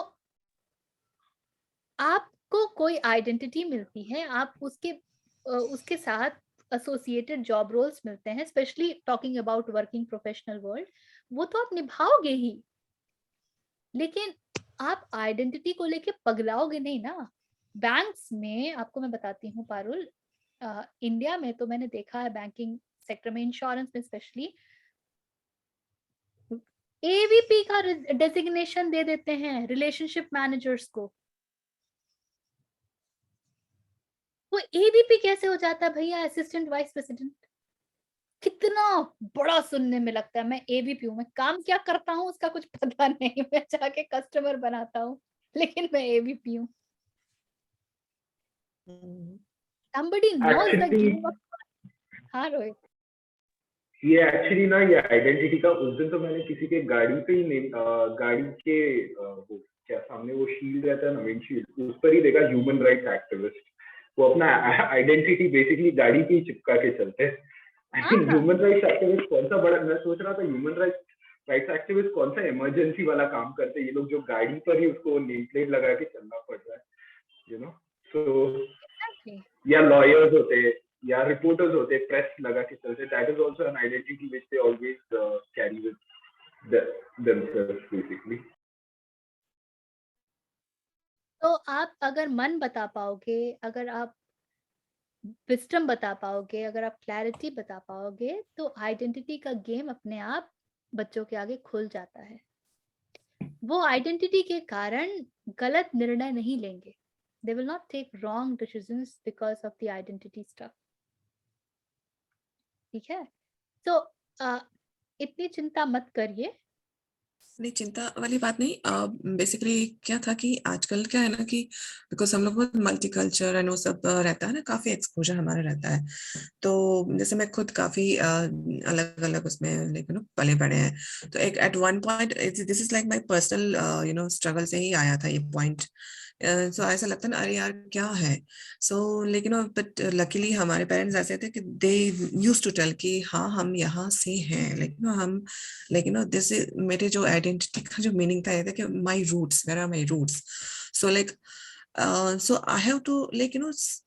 आपको कोई आइडेंटिटी मिलती है, आप उसके साथ एसोसिएटेड जॉब रोल्स मिलते हैं, specially talking about working professional world, वो तो आप निभाओगे ही, लेकिन आप आइडेंटिटी को लेके पगलाओगे नहीं ना। बैंक्स में आपको मैं बताती हूँ पारुल, इंडिया में तो मैंने देखा है बैंकिंग सेक्टर में, इंश्योरेंस में स्पेशली, एवीपी का डेजिग्नेशन दे देते हैं रिलेशनशिप मैनेजर्स को। वो एवीपी कैसे हो जाता है भैया, असिस्टेंट वाइस प्रेसिडेंट? कितना बड़ा सुनने में लगता है। मैं एवीपी हूँ, मैं काम क्या करता हूँ उसका कुछ पता नहीं, मैं जाके कस्टमर बनाता हूँ, लेकिन मैं एवीपी हूँ। Somebody knows the game of... हाँ रोहित, ये एक्चुअली ना, ये आइडेंटिटी का उस दिन तो मैंने किसी के गाड़ी पे ही गाड़ी के वो क्या सामने वो शील्ड रहता है ना, विंडशील्ड, उस पर ही देखा ह्यूमन राइट्स एक्टिविस्ट। वो अपना आइडेंटिटी बेसिकली गाड़ी पे ही चिपका के चलते हैं। ह्यूमन राइट्स एक्टिविस्ट कौन सा बड़ा, मैं सोच रहा था ह्यूमन राइट्स एक्टिविस्ट कौन सा इमरजेंसी वाला काम करते हैं ये लोग, जो गाड़ी पर ही उसको नेम प्लेट लगा के चलना पड़ रहा है, यू नो। सो या लॉयर्स होते हैं या रिपोर्टर्स होते हैं, प्रेस लगा के चलते, that is also an identity which they always carry with themselves basically. तो आप अगर मन बता पाओगे, अगर आप विस्डम बता पाओगे, अगर आप क्लैरिटी बता पाओगे, तो आइडेंटिटी का गेम अपने आप बच्चों के आगे खुल जाता है। वो आइडेंटिटी के कारण गलत निर्णय नहीं लेंगे। They will not take wrong decisions because of the identity stuff. ठीक है? तो इतनी चिंता मत करिए। नहीं, चिंता वाली बात नहीं। बेसिकली क्या था कि आजकल क्या है ना कि बिकॉज हम लोग बहुत मल्टीकल्चर एंड वो सब रहता है ना, काफी एक्सपोजर हमारा रहता है। तो जैसे मैं खुद काफी अलग अलग उसमें पले बड़े हैं, तो एक at one point this is like my personal struggle से ही आया था ये पॉइंट सो ऐसा लगता है ना, अरे यार क्या है. सो लेकिन बट लकीली हमारे पेरेंट्स ऐसे थे कि दे यूज्ड टू टेल कि हाँ हम यहाँ से हैं, लेकिन हम, लेकिन दिस इज मेरे जो आइडेंटिटी का जो मीनिंग था ये था कि my roots, where are my roots. So like so I have to like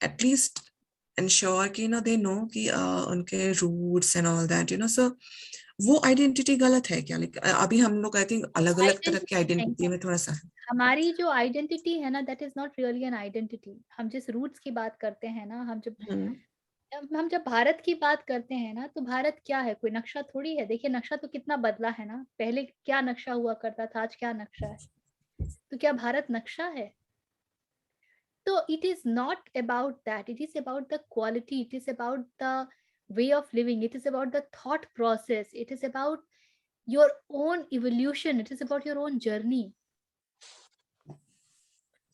at least ensure कि they know कि उनके roots and all that so वो आइडेंटिटी गलत है क्या? लाइक अभी हम लोग आई थिंक अलग अलग तरह की आइडेंटिटी में थोड़ा सा. हमारी जो आइडेंटिटी है ना, that is not really an identity. हम जिस रूट्स की बात करते हैं ना, हम जब भारत की बात करते हैं ना, तो भारत क्या है? कोई नक्शा थोड़ी है. देखिए नक्शा तो कितना बदला है ना. पहले क्या नक्शा हुआ करता था, आज क्या नक्शा है. तो क्या भारत नक्शा है? तो it is not about that. It is about the quality. It is about the way of living. It is about the thought process. It is about your own evolution. It is about your own journey.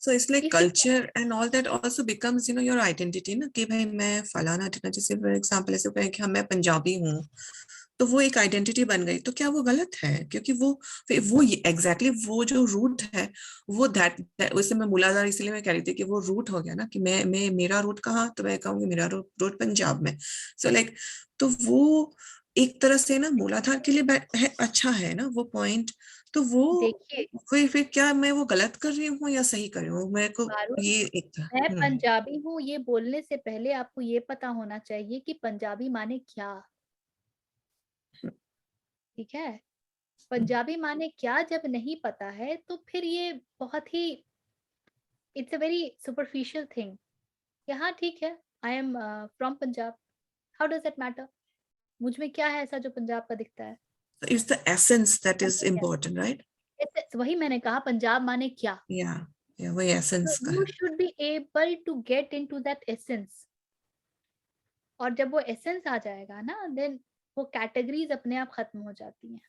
So it's like If you culture and all that also becomes your identity ना, कि भाई मैं फलाना ठिकाना, जैसे for example ऐसे कहें कि मैं पंजाबी हूँ, तो वो एक आइडेंटिटी बन गई. तो क्या वो गलत है? क्योंकि वो एग्जैक्टली वो जो रूट है वो दैट उससे मैं मूलाधार इसलिए मैं कह रही थी कि वो रूट हो गया ना, कि मैं मेरा रूट कहाँ, तो मैं कहूँगी मेरा रूट पंजाब में. सो लाइक तो वो एक तरह से ना मूलाधार के लिए है, अच्छा है ना वो पॉइंट. तो वो देखिए फिर क्या मैं वो गलत कर रही हूँ या सही कर रही हूँ? मेरे को पारुल, ये एक था. मैं पंजाबी हूँ ये बोलने से पहले आपको ये पता होना चाहिए कि पंजाबी माने क्या. ठीक है, पंजाबी माने क्या जब नहीं पता है तो फिर ये बहुत ही, it's a very superficial thing. हाँ ठीक है, I am from Punjab, how does that matter? मुझ में क्या है ऐसा जो पंजाब का दिखता है? It's the essence that is important, right? वही मैंने कहा, पंजाब माने क्या. Yeah, वही essence का यू है. Should be able to get into that essence. और जब वो एसेंस आ जाएगा ना, देन वो कैटेगरीज अपने आप खत्म हो जाती हैं.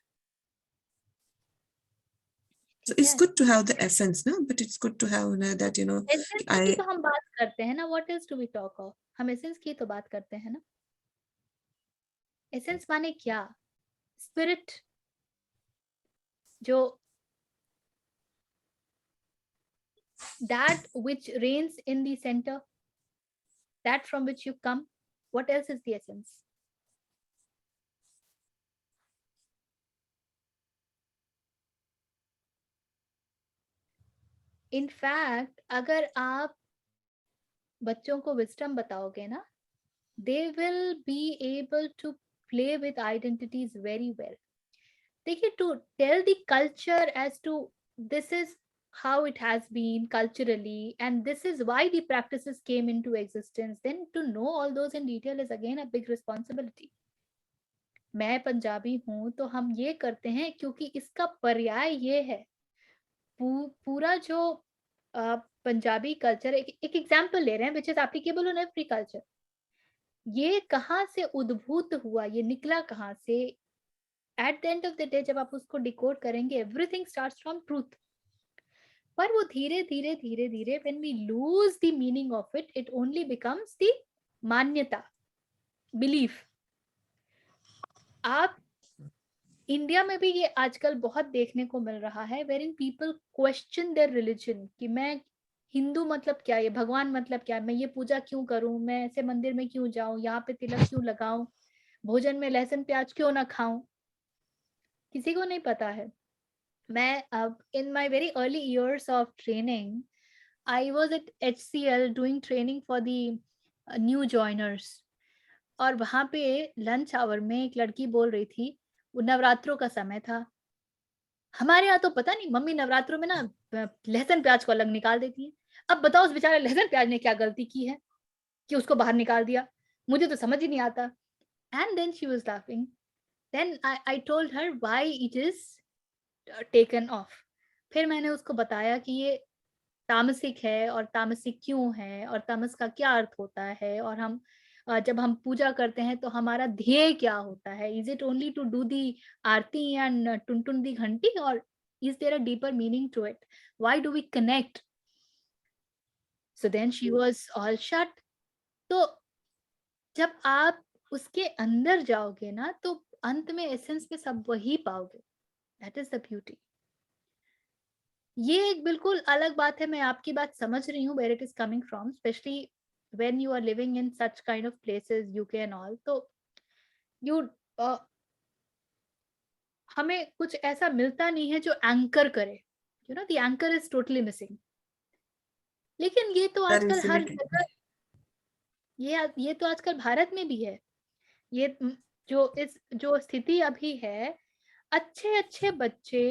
So ठीक it's है, good to have the essence, no? But it's good to have that essence की तो हम बात करते हैं ना. What else do we talk of? हम एसेंस की तो बात करते हैं ना. एसेंस माने क्या? स्पिरिट, जो that which reigns in the center, that from which you come. What else is the essence? In fact, अगर आप बच्चों को wisdom बताओगे ना, they will be able to play with identities very well. देखिए, to tell the culture as to this is how it has been culturally and this is why the practices came into existence, then to know all those in detail is again a big responsibility. मैं पंजाबी हूँ तो हम ये करते हैं क्योंकि इसका पर्याय ये है. पूरा जो पंजाबी कल्चर, एक एग्जाम्पल ले रहे हैं which is applicable on every culture. ये कहाँ से उद्भूत हुआ, ये निकला कहाँ से? At the end of the day जब आप उसको डिकोड करेंगे, एवरीथिंग स्टार्ट्स फ्रॉम ट्रूथ. पर वो धीरे धीरे धीरे धीरे when we lose the meaning of it, it only becomes the manyata, belief. आप इंडिया में भी ये आजकल बहुत देखने को मिल रहा है, where in people question their religion कि मैं हिंदू मतलब क्या, ये भगवान मतलब क्या, मैं ये पूजा क्यों करूं, मैं ऐसे मंदिर में क्यों जाऊं, यहाँ पे तिलक क्यों लगाऊं, भोजन में लहसुन प्याज क्यों ना खाऊं. किसी को नहीं पता है. मैं अब in my very early years of training, I was at HCL doing training for the new joiners. और वहां पे लंच आवर में एक लड़की बोल रही थी, वो नवरात्रों का समय था, हमारे यहाँ तो पता नहीं मम्मी नवरात्रों में ना लहसुन प्याज को अलग निकाल देती है. अब बताओ उस बेचारे लहसुन प्याज ने क्या गलती की है कि उसको बाहर निकाल दिया? मुझे तो समझ ही नहीं आता. And then she was laughing. Then I told her why it is taken off. फिर मैंने उसको बताया कि ये तामसिक है और तामसिक क्यों है और तामस का क्या अर्थ होता है, और हम जब हम पूजा करते हैं तो हमारा ध्येय क्या होता है. Is it only to do the aarti and tune the ghanti, और is there a deeper meaning to it? Why do we connect? So then she was all shut. तो जब आप उसके अंदर जाओगे ना, तो अंत में एसेंस में सब वही पाओगे. That is the beauty. ये एक बिल्कुल अलग बात है, मैं आपकी बात समझ रही हूँ where it is coming from, especially when you are living in such kind of places, UK and all. तो you हमें कुछ ऐसा मिलता नहीं है जो एंकर करे, you know, the anchor is totally missing. लेकिन ये तो That आजकल is हर it. जगह, ये तो आजकल भारत में भी है. ये जो स्थिति अभी है, अच्छे अच्छे बच्चे,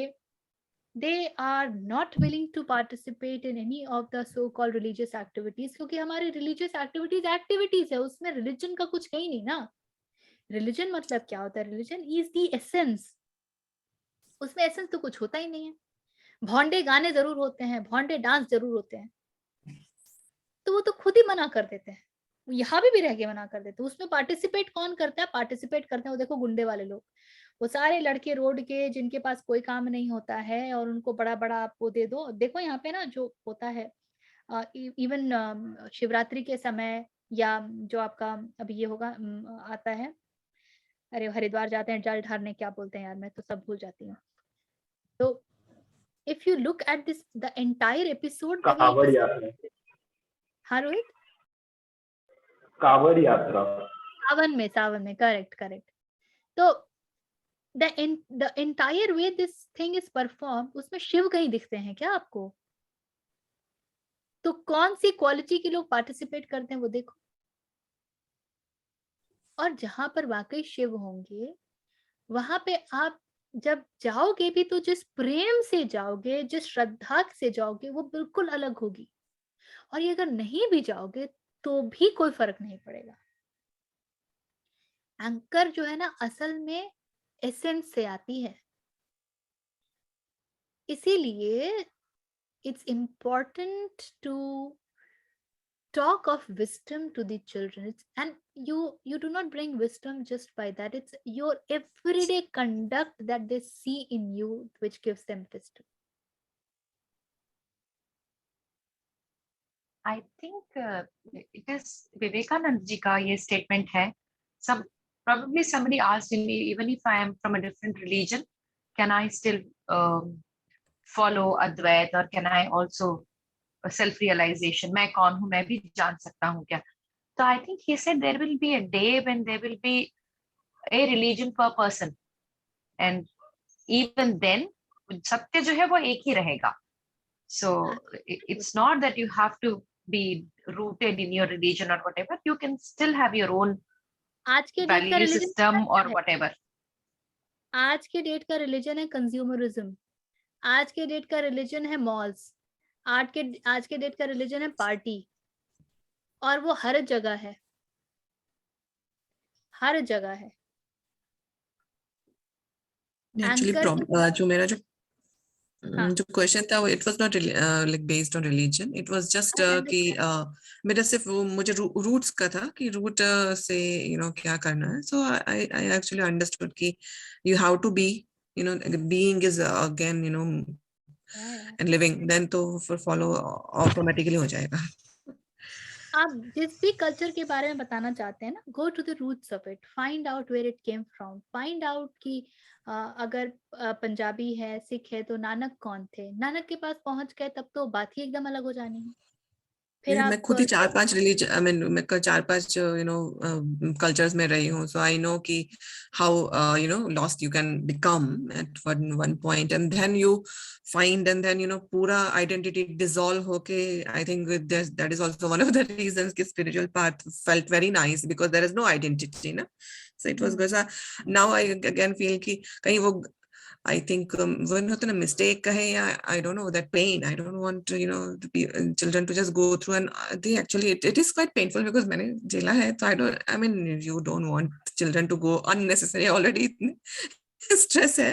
they are not willing to participate in any of the so called religious activities, क्योंकि हमारी religious activities है, उसमें religion का कुछ है ही नहीं ना. religion मतलब क्या होता है? religion is the essence. उसमें एसेंस तो कुछ होता ही नहीं है. भोंडे गाने जरूर होते हैं, भोंडे डांस जरूर होते हैं, तो वो तो खुद ही मना कर देते हैं. यहाँ भी रह के मना कर देते हैं. उसमें पार्टिसिपेट कौन करता है? पार्टिसिपेट करते हैं वो देखो गुंडे वाले लोग, वो सारे लड़के रोड के जिनके पास कोई काम नहीं होता है और उनको बड़ा बड़ा आप वो दे दो. देखो यहाँ पे ना जो होता है, इवन शिवरात्रि के समय, या जो आपका अभी ये होगा आता है, अरे हरिद्वार जाते हैं जल ढारने, क्या बोलते हैं यार, मैं तो सब भूल जाती हूँ. तो if you look at this, the entire episode, the way it कावड़ is. यात्रा, हाँ रोहित, कावड़ यात्रा. सावन में करेक्ट. तो the entire way this thing is performed, उसमें शिव कहीं दिखते हैं क्या आपको? तो कौन सी क्वालिटी के लोग पार्टिसिपेट करते हैं वो देखो. और जहां पर वाकई शिव होंगे, वहां पे आप जब जाओगे भी तो जिस प्रेम से जाओगे, जिस श्रद्धा से जाओगे, वो बिल्कुल अलग होगी. और ये अगर नहीं भी जाओगे तो भी कोई फर्क नहीं पड़ेगा. एंकर जो है ना, असल में एसेंस से आती है. इसीलिए it's important to talk of wisdom to the children. And you do not bring wisdom just by that. It's your everyday conduct that they see in you which gives them wisdom. I think it is Vivekanand ji ka ye statement hai. Probably somebody asked me, even if I am from a different religion, can I still follow Advait, or can I also self realization, मैं कौन हूँ, मैं भी जान सकता हूँ क्या? So I think he said there will be a day when there will be a religion per person, and even then सत्य जो है वो एक ही रहेगा. So it's not that you have to be rooted in your religion or whatever. You can still have your own आज के date का value religion system or whatever. आज के डेट का रिलीजन है कंज्यूमरिज्म. आज के डेट का रिलीजन है मॉल्स. आज के डेट का रिलीजन है पार्टी. और वो हर जगह है, हर जगह है. Actually, एंकर जो मेरा हाँ, जो क्वेश्चन था वो it was not like based on religion. It was just I कि understand. मेरा सिर्फ वो मुझे रूट्स का था कि रूट से क्या करना है. सो आई एक्चुअली अंडरस्टूड कि you have to be being is again Yeah. And living, then तो फिर फॉलो ऑटोमेटिकली हो जाएगा. आप जिस भी कल्चर के बारे में बताना चाहते हैं ना, go to the roots of it, find out where it came from, find out कि अगर पंजाबी है, सिख है, तो नानक कौन थे. नानक के पास पहुंच गए तब तो बात ही एकदम अलग हो जानी है. फिर मैं आप खुद ही 4-5 रिलीजन, आई मीन मैं 4-5 कल्चर्स में रही हूँ. सो आई नो कि how lost you can become at one point, and then you find, and then पूरा आइडेंटिटी डिसॉल्व होके. I think that is also one of the reasons कि spiritual path felt very nice, because there is no identity ना. So it was good. Now I again feel कि कहीं वो, I think when होता ना mistake कहे या I don't know, that pain, I don't want to, children to just go through, and they actually it is quite painful because मैंने झेला है. So I mean you don't want children to go unnecessary, already stress है,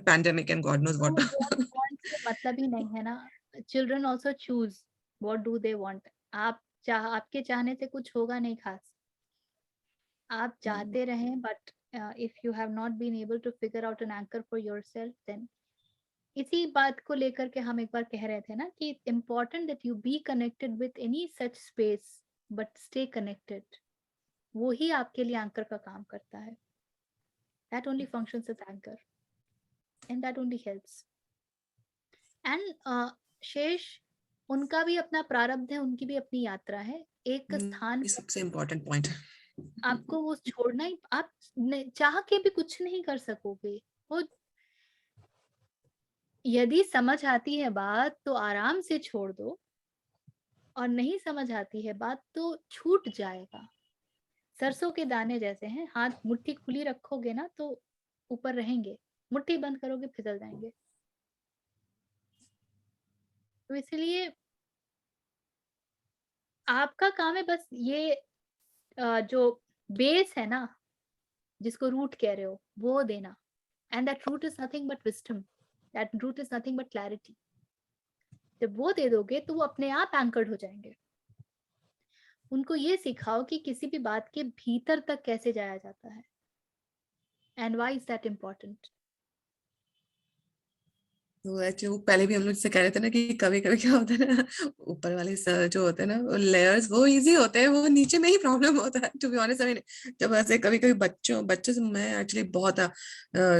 pandemic and God knows what. मतलब ही नहीं है ना. Children also choose what do they want. आपके चाहने से कुछ होगा नहीं खास. आप चाहते रहें, but if you have not been able to figure out an anchor for yourself, then इसी बात को लेकर के हम एक बार कह रहे थे ना कि it's important that you be connected with any such space, but stay connected. वो ही आपके लिए एंकर का काम करता है. That only functions as anchor, and that only helps. And शेष, उनका भी अपना प्रारब्ध है, उनकी भी अपनी यात्रा है। एक स्थान ये सबसे इम्पोर्टेंट पॉइंट है। आपको वो छोड़ना ही, आप चाह के भी कुछ नहीं कर सकोगे। वो यदि समझ आती है बात तो आराम से छोड़ दो, और नहीं समझ आती है बात तो छूट जाएगा। सरसों के दाने जैसे हैं, हाथ मुट्ठी खुली रखोगे ना तो ऊपर रहेंगे, मुट्ठी बंद करोगे फिसल जाएंगे। तो इसलिए आपका काम है बस ये जो बेस है ना, जिसको रूट कह रहे हो, वो देना। And that root is nothing but wisdom, that root is nothing but clarity. जब वो दे दोगे तो वो अपने आप एंकर्ड हो जाएंगे। उनको ये सिखाओ कि किसी भी बात के भीतर तक कैसे जाया जाता है, and why is that important. तो एक्चुअली वो पहले भी हम लोग से कह रहे थे ना कि कभी कभी क्या होता है ना, ऊपर वाले जो होते हैं ना लेयर्स वो इजी होते हैं, वो नीचे में ही प्रॉब्लम होता है। To be honest, I mean जब ऐसे कभी कभी बच्चों से मैं एक्चुअली बहुत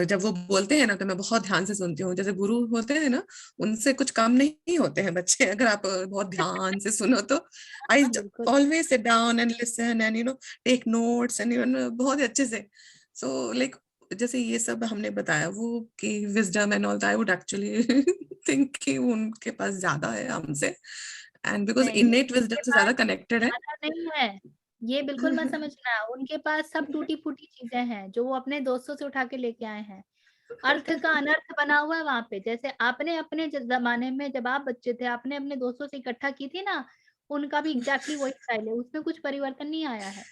जब वो बोलते हैं ना तो मैं बहुत ध्यान से सुनती हूँ। जैसे गुरु होते हैं ना, उनसे कुछ कम नहीं होते हैं बच्चे, अगर आप बहुत ध्यान से सुनो तो। आई बिल्कुल। Always sit down and listen and take notes and बहुत अच्छे से। सो लाइक जैसे ये सब हमने बताया वो कि wisdom and all, I would actually think कि उनके पास ज्यादा है हमसे, एंड बिकॉज नहीं, इनेट उनके विजडम से पास ज्यादा कनेक्टेड है। ज्यादा नहीं है, ये बिल्कुल मत समझना। उनके पास सब टूटी फूटी चीजें हैं जो वो अपने दोस्तों से उठा के लेके आए हैं। अर्थ का अनर्थ बना हुआ है वहां पे। जैसे आपने अपने जमाने में जब आप बच्चे थे, आपने अपने दोस्तों से इकट्ठा की थी ना, उनका भी एग्जैक्टली वही स्टाइल है, उसमें कुछ परिवर्तन नहीं आया है।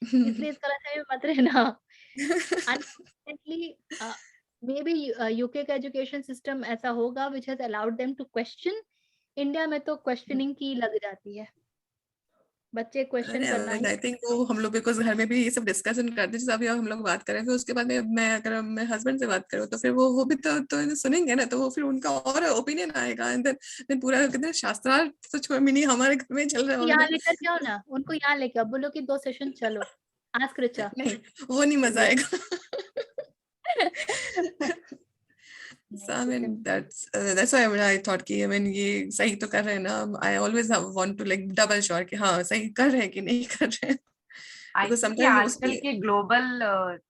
इसलिए इस गलतफहमी में मत रहना। अनफॉर्चुनेटली मे बी यूके का एजुकेशन सिस्टम ऐसा होगा which has allowed them to question. India में तो क्वेश्चनिंग की लग जाती है, बच्चे क्वेश्चन करना ही। आई थिंक वो हम लोग बिकॉज घर में भी ये सब डिस्कशन करते हैं, जैसे अभी हम लोग बात करें, फिर उसके बाद में मैं अगर मैं हस्बैंड से बात करूँ तो फिर वो भी तो सुनेंगे ना, तो वो फिर उनका और ओपिनियन आएगा, एंड देन पूरा कितने शास्त्रार्थ तो छोड़ मिनी हमारे घर में चल रहा है यहाँ ऑलरेडी। लेकर जाओ ना, उनको यहाँ लेके आओ, बोलो कि 2 सेशन चलो, आस्क ऋचा। नहीं, वो नहीं मजा आएगा। So I mean that's why I thought कि I mean ये सही तो कर रहे हैं ना। I always want to like double sure कि हाँ सही कर रहे हैं कि नहीं कर रहे हैं, आई because थिंक sometimes आजकल के ग्लोबल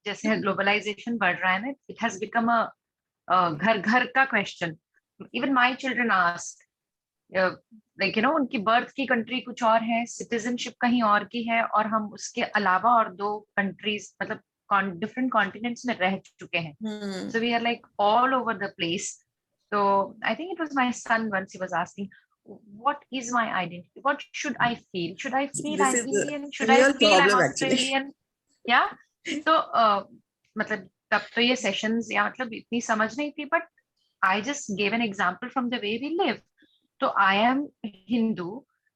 जैसे ग्लोबलाइजेशन बढ़ रहा है ना, इट हैज बिकम अ घर घर का question. Even my children ask, like उनकी बर्थ की कंट्री कुछ और है, सिटीजनशिप कहीं और की है, और हम उसके अलावा और 2 कंट्रीज मतलब डिफरेंट कॉन्टिनेंट्स में रह चुके हैं। So we are like all over the place. So I think it was my son once, he was asking, what is my identity? What should I feel? Should I feel this I'm is Indian? the Should I real feel I'm problem actually. Australian? Yeah. So मतलब तब तो ये sessions या मतलब इतनी समझ नहीं थी, but I just gave an example from the way we live. तो आई एम हिंदू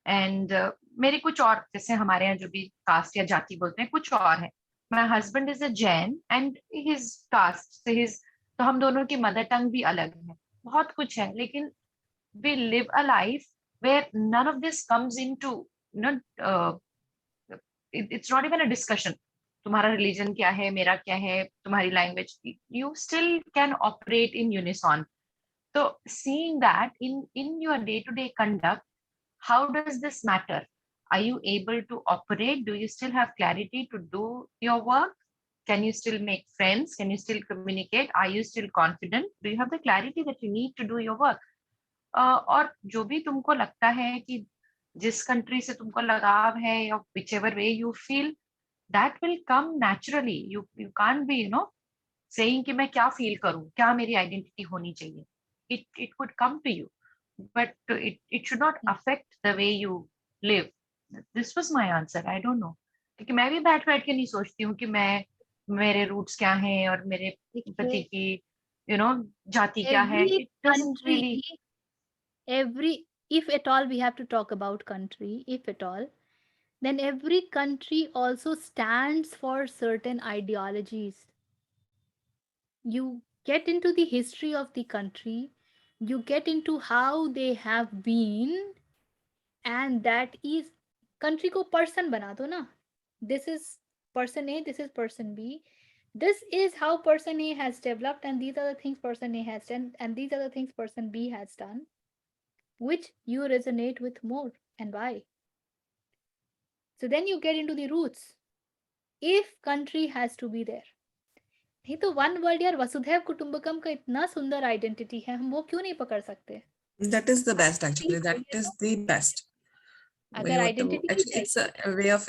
एंड मेरे कुछ और, जैसे हमारे यहाँ जो भी कास्ट या जाति बोलते हैं कुछ और है। My husband is a Jain and his cast से हिज, तो हम दोनों की मदर टंग भी अलग है, बहुत कुछ है, लेकिन we live a life where none of this comes into it's not even a discussion. तुम्हारा रिलीजन क्या है, मेरा क्या है, तुम्हारी language, you still can operate in unison. So seeing that in your day-to-day conduct, how does this matter? Are you able to operate? Do you still have clarity to do your work? Can you still make friends? Can you still communicate? Are you still confident? Do you have the clarity that you need to do your work? और जो भी तुमको लगता है कि जिस country से तुमको लगाव है या whichever way you feel, that will come naturally. You can't be saying कि मैं क्या फील करूं, क्या मेरी आइडेंटिटी होनी चाहिए। it could come to you, but it should not affect the way you live. This was my answer. I don't know, क्योंकि मैं भी बैठ बैठ के नहीं सोचती हूँ कि मैं मेरे रूट्स क्या हैं और मेरे पति की जाति क्या है। Every It doesn't country, really. if at all we have to talk about country, if at all, then every country also stands for certain ideologies. You get into the history of the country, you get into how they have been, and that is country को person बना दो ना. This is person A, this is person B. this is how person A has developed, and these are the things person A has done, and these are the things person B has done, which you resonate with more, and why. So then you get into the roots. If country has to be there, नहीं तो one world यार, वसुधैव कुटुंबकम का इतना सुंदर identity है, हम वो क्यों नहीं पकड़ सकते? That is the best, actually. That is the best. अगर identity Actually, it's a way of,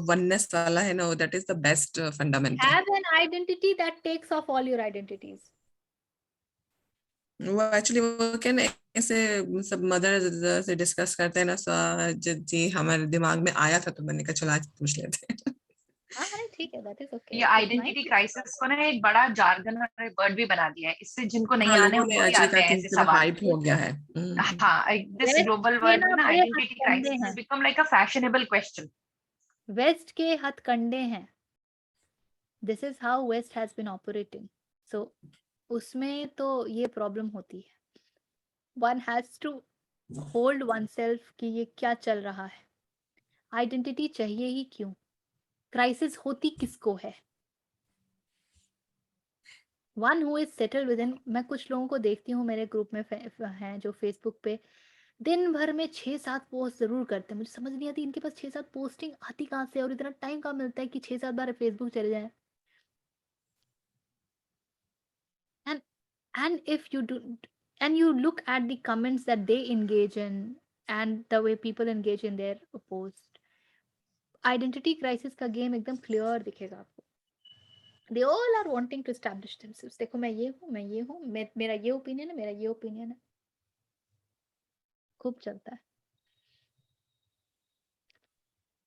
oneness wala hai na, that is the best fundamental. have an identity that takes off all your identities. वो actually वो क्या ना, ऐसे सब mother से discuss करते हैं ना, जी हमारे दिमाग में आया था, तो मैंने कहा चलो आज पूछ लेते हैं. हाँ हाँ ठीक है, that is okay. ये आइडेंटिटी क्राइसिस को ना एक बड़ा जार्गन और वर्ड भी बना दिया है, इससे जिनको नहीं हाँ, आने लोगों ने उनको भी actually आते हैं कहा ऐसे कि सवाल. हाइप हो गया है. हाँ, दिस ग्लोबल वर्ल्ड में ना बड़े आइडेंटिटी हथकंडे क्राइसिस हैं. Has become like a fashionable question. West के हथकंडे हैं. This is how west has been operating. सो उसमें तो ये प्रॉब्लम होती है. One has to hold oneself कि ये क्या चल रहा है. आइडेंटिटी चाहिए ही क्यों? क्राइसिस होती किसको है? One who is settle with in. मैं कुछ लोगों को देखती हूँ मेरे ग्रुप में हैं जो फेसबुक पे दिन भर में 6-7 पोस्ट जरूर करते हैं. मुझे समझ नहीं आती इनके पास 6-7 पोस्टिंग आती कहाँ से, और इतना टाइम कहाँ मिलता है कि 6-7 बार फेसबुक चले जाए. And if you do, and you look at the comments that they engage in and the way people engage in their post, identity crisis का गेम एकदम क्लियर दिखेगा आपको. They all are wanting to establish themselves. देखो मैं ये हूँ, मैं ये हूँ, मेरा ये ओपिनियन है, मेरा ये ओपिनियन है. खूब चलता है.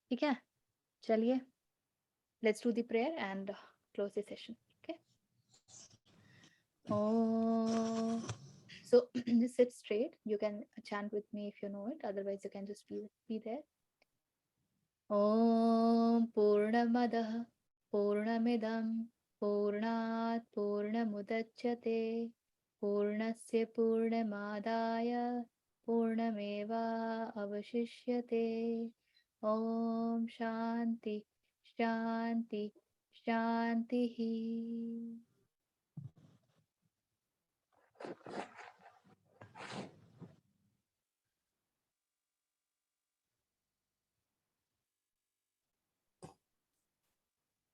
ठीक है, चलिए, let's do the prayer and close the session. Okay. Oh, so just sit straight. You can chant with me if you know it. Otherwise, you can just be there. Om Purnamadah Purnamidam Purnat Purnamudachyate Purnasya Purnamadaya Purnameva Avashishyate. Om Shanti Shanti Shanti.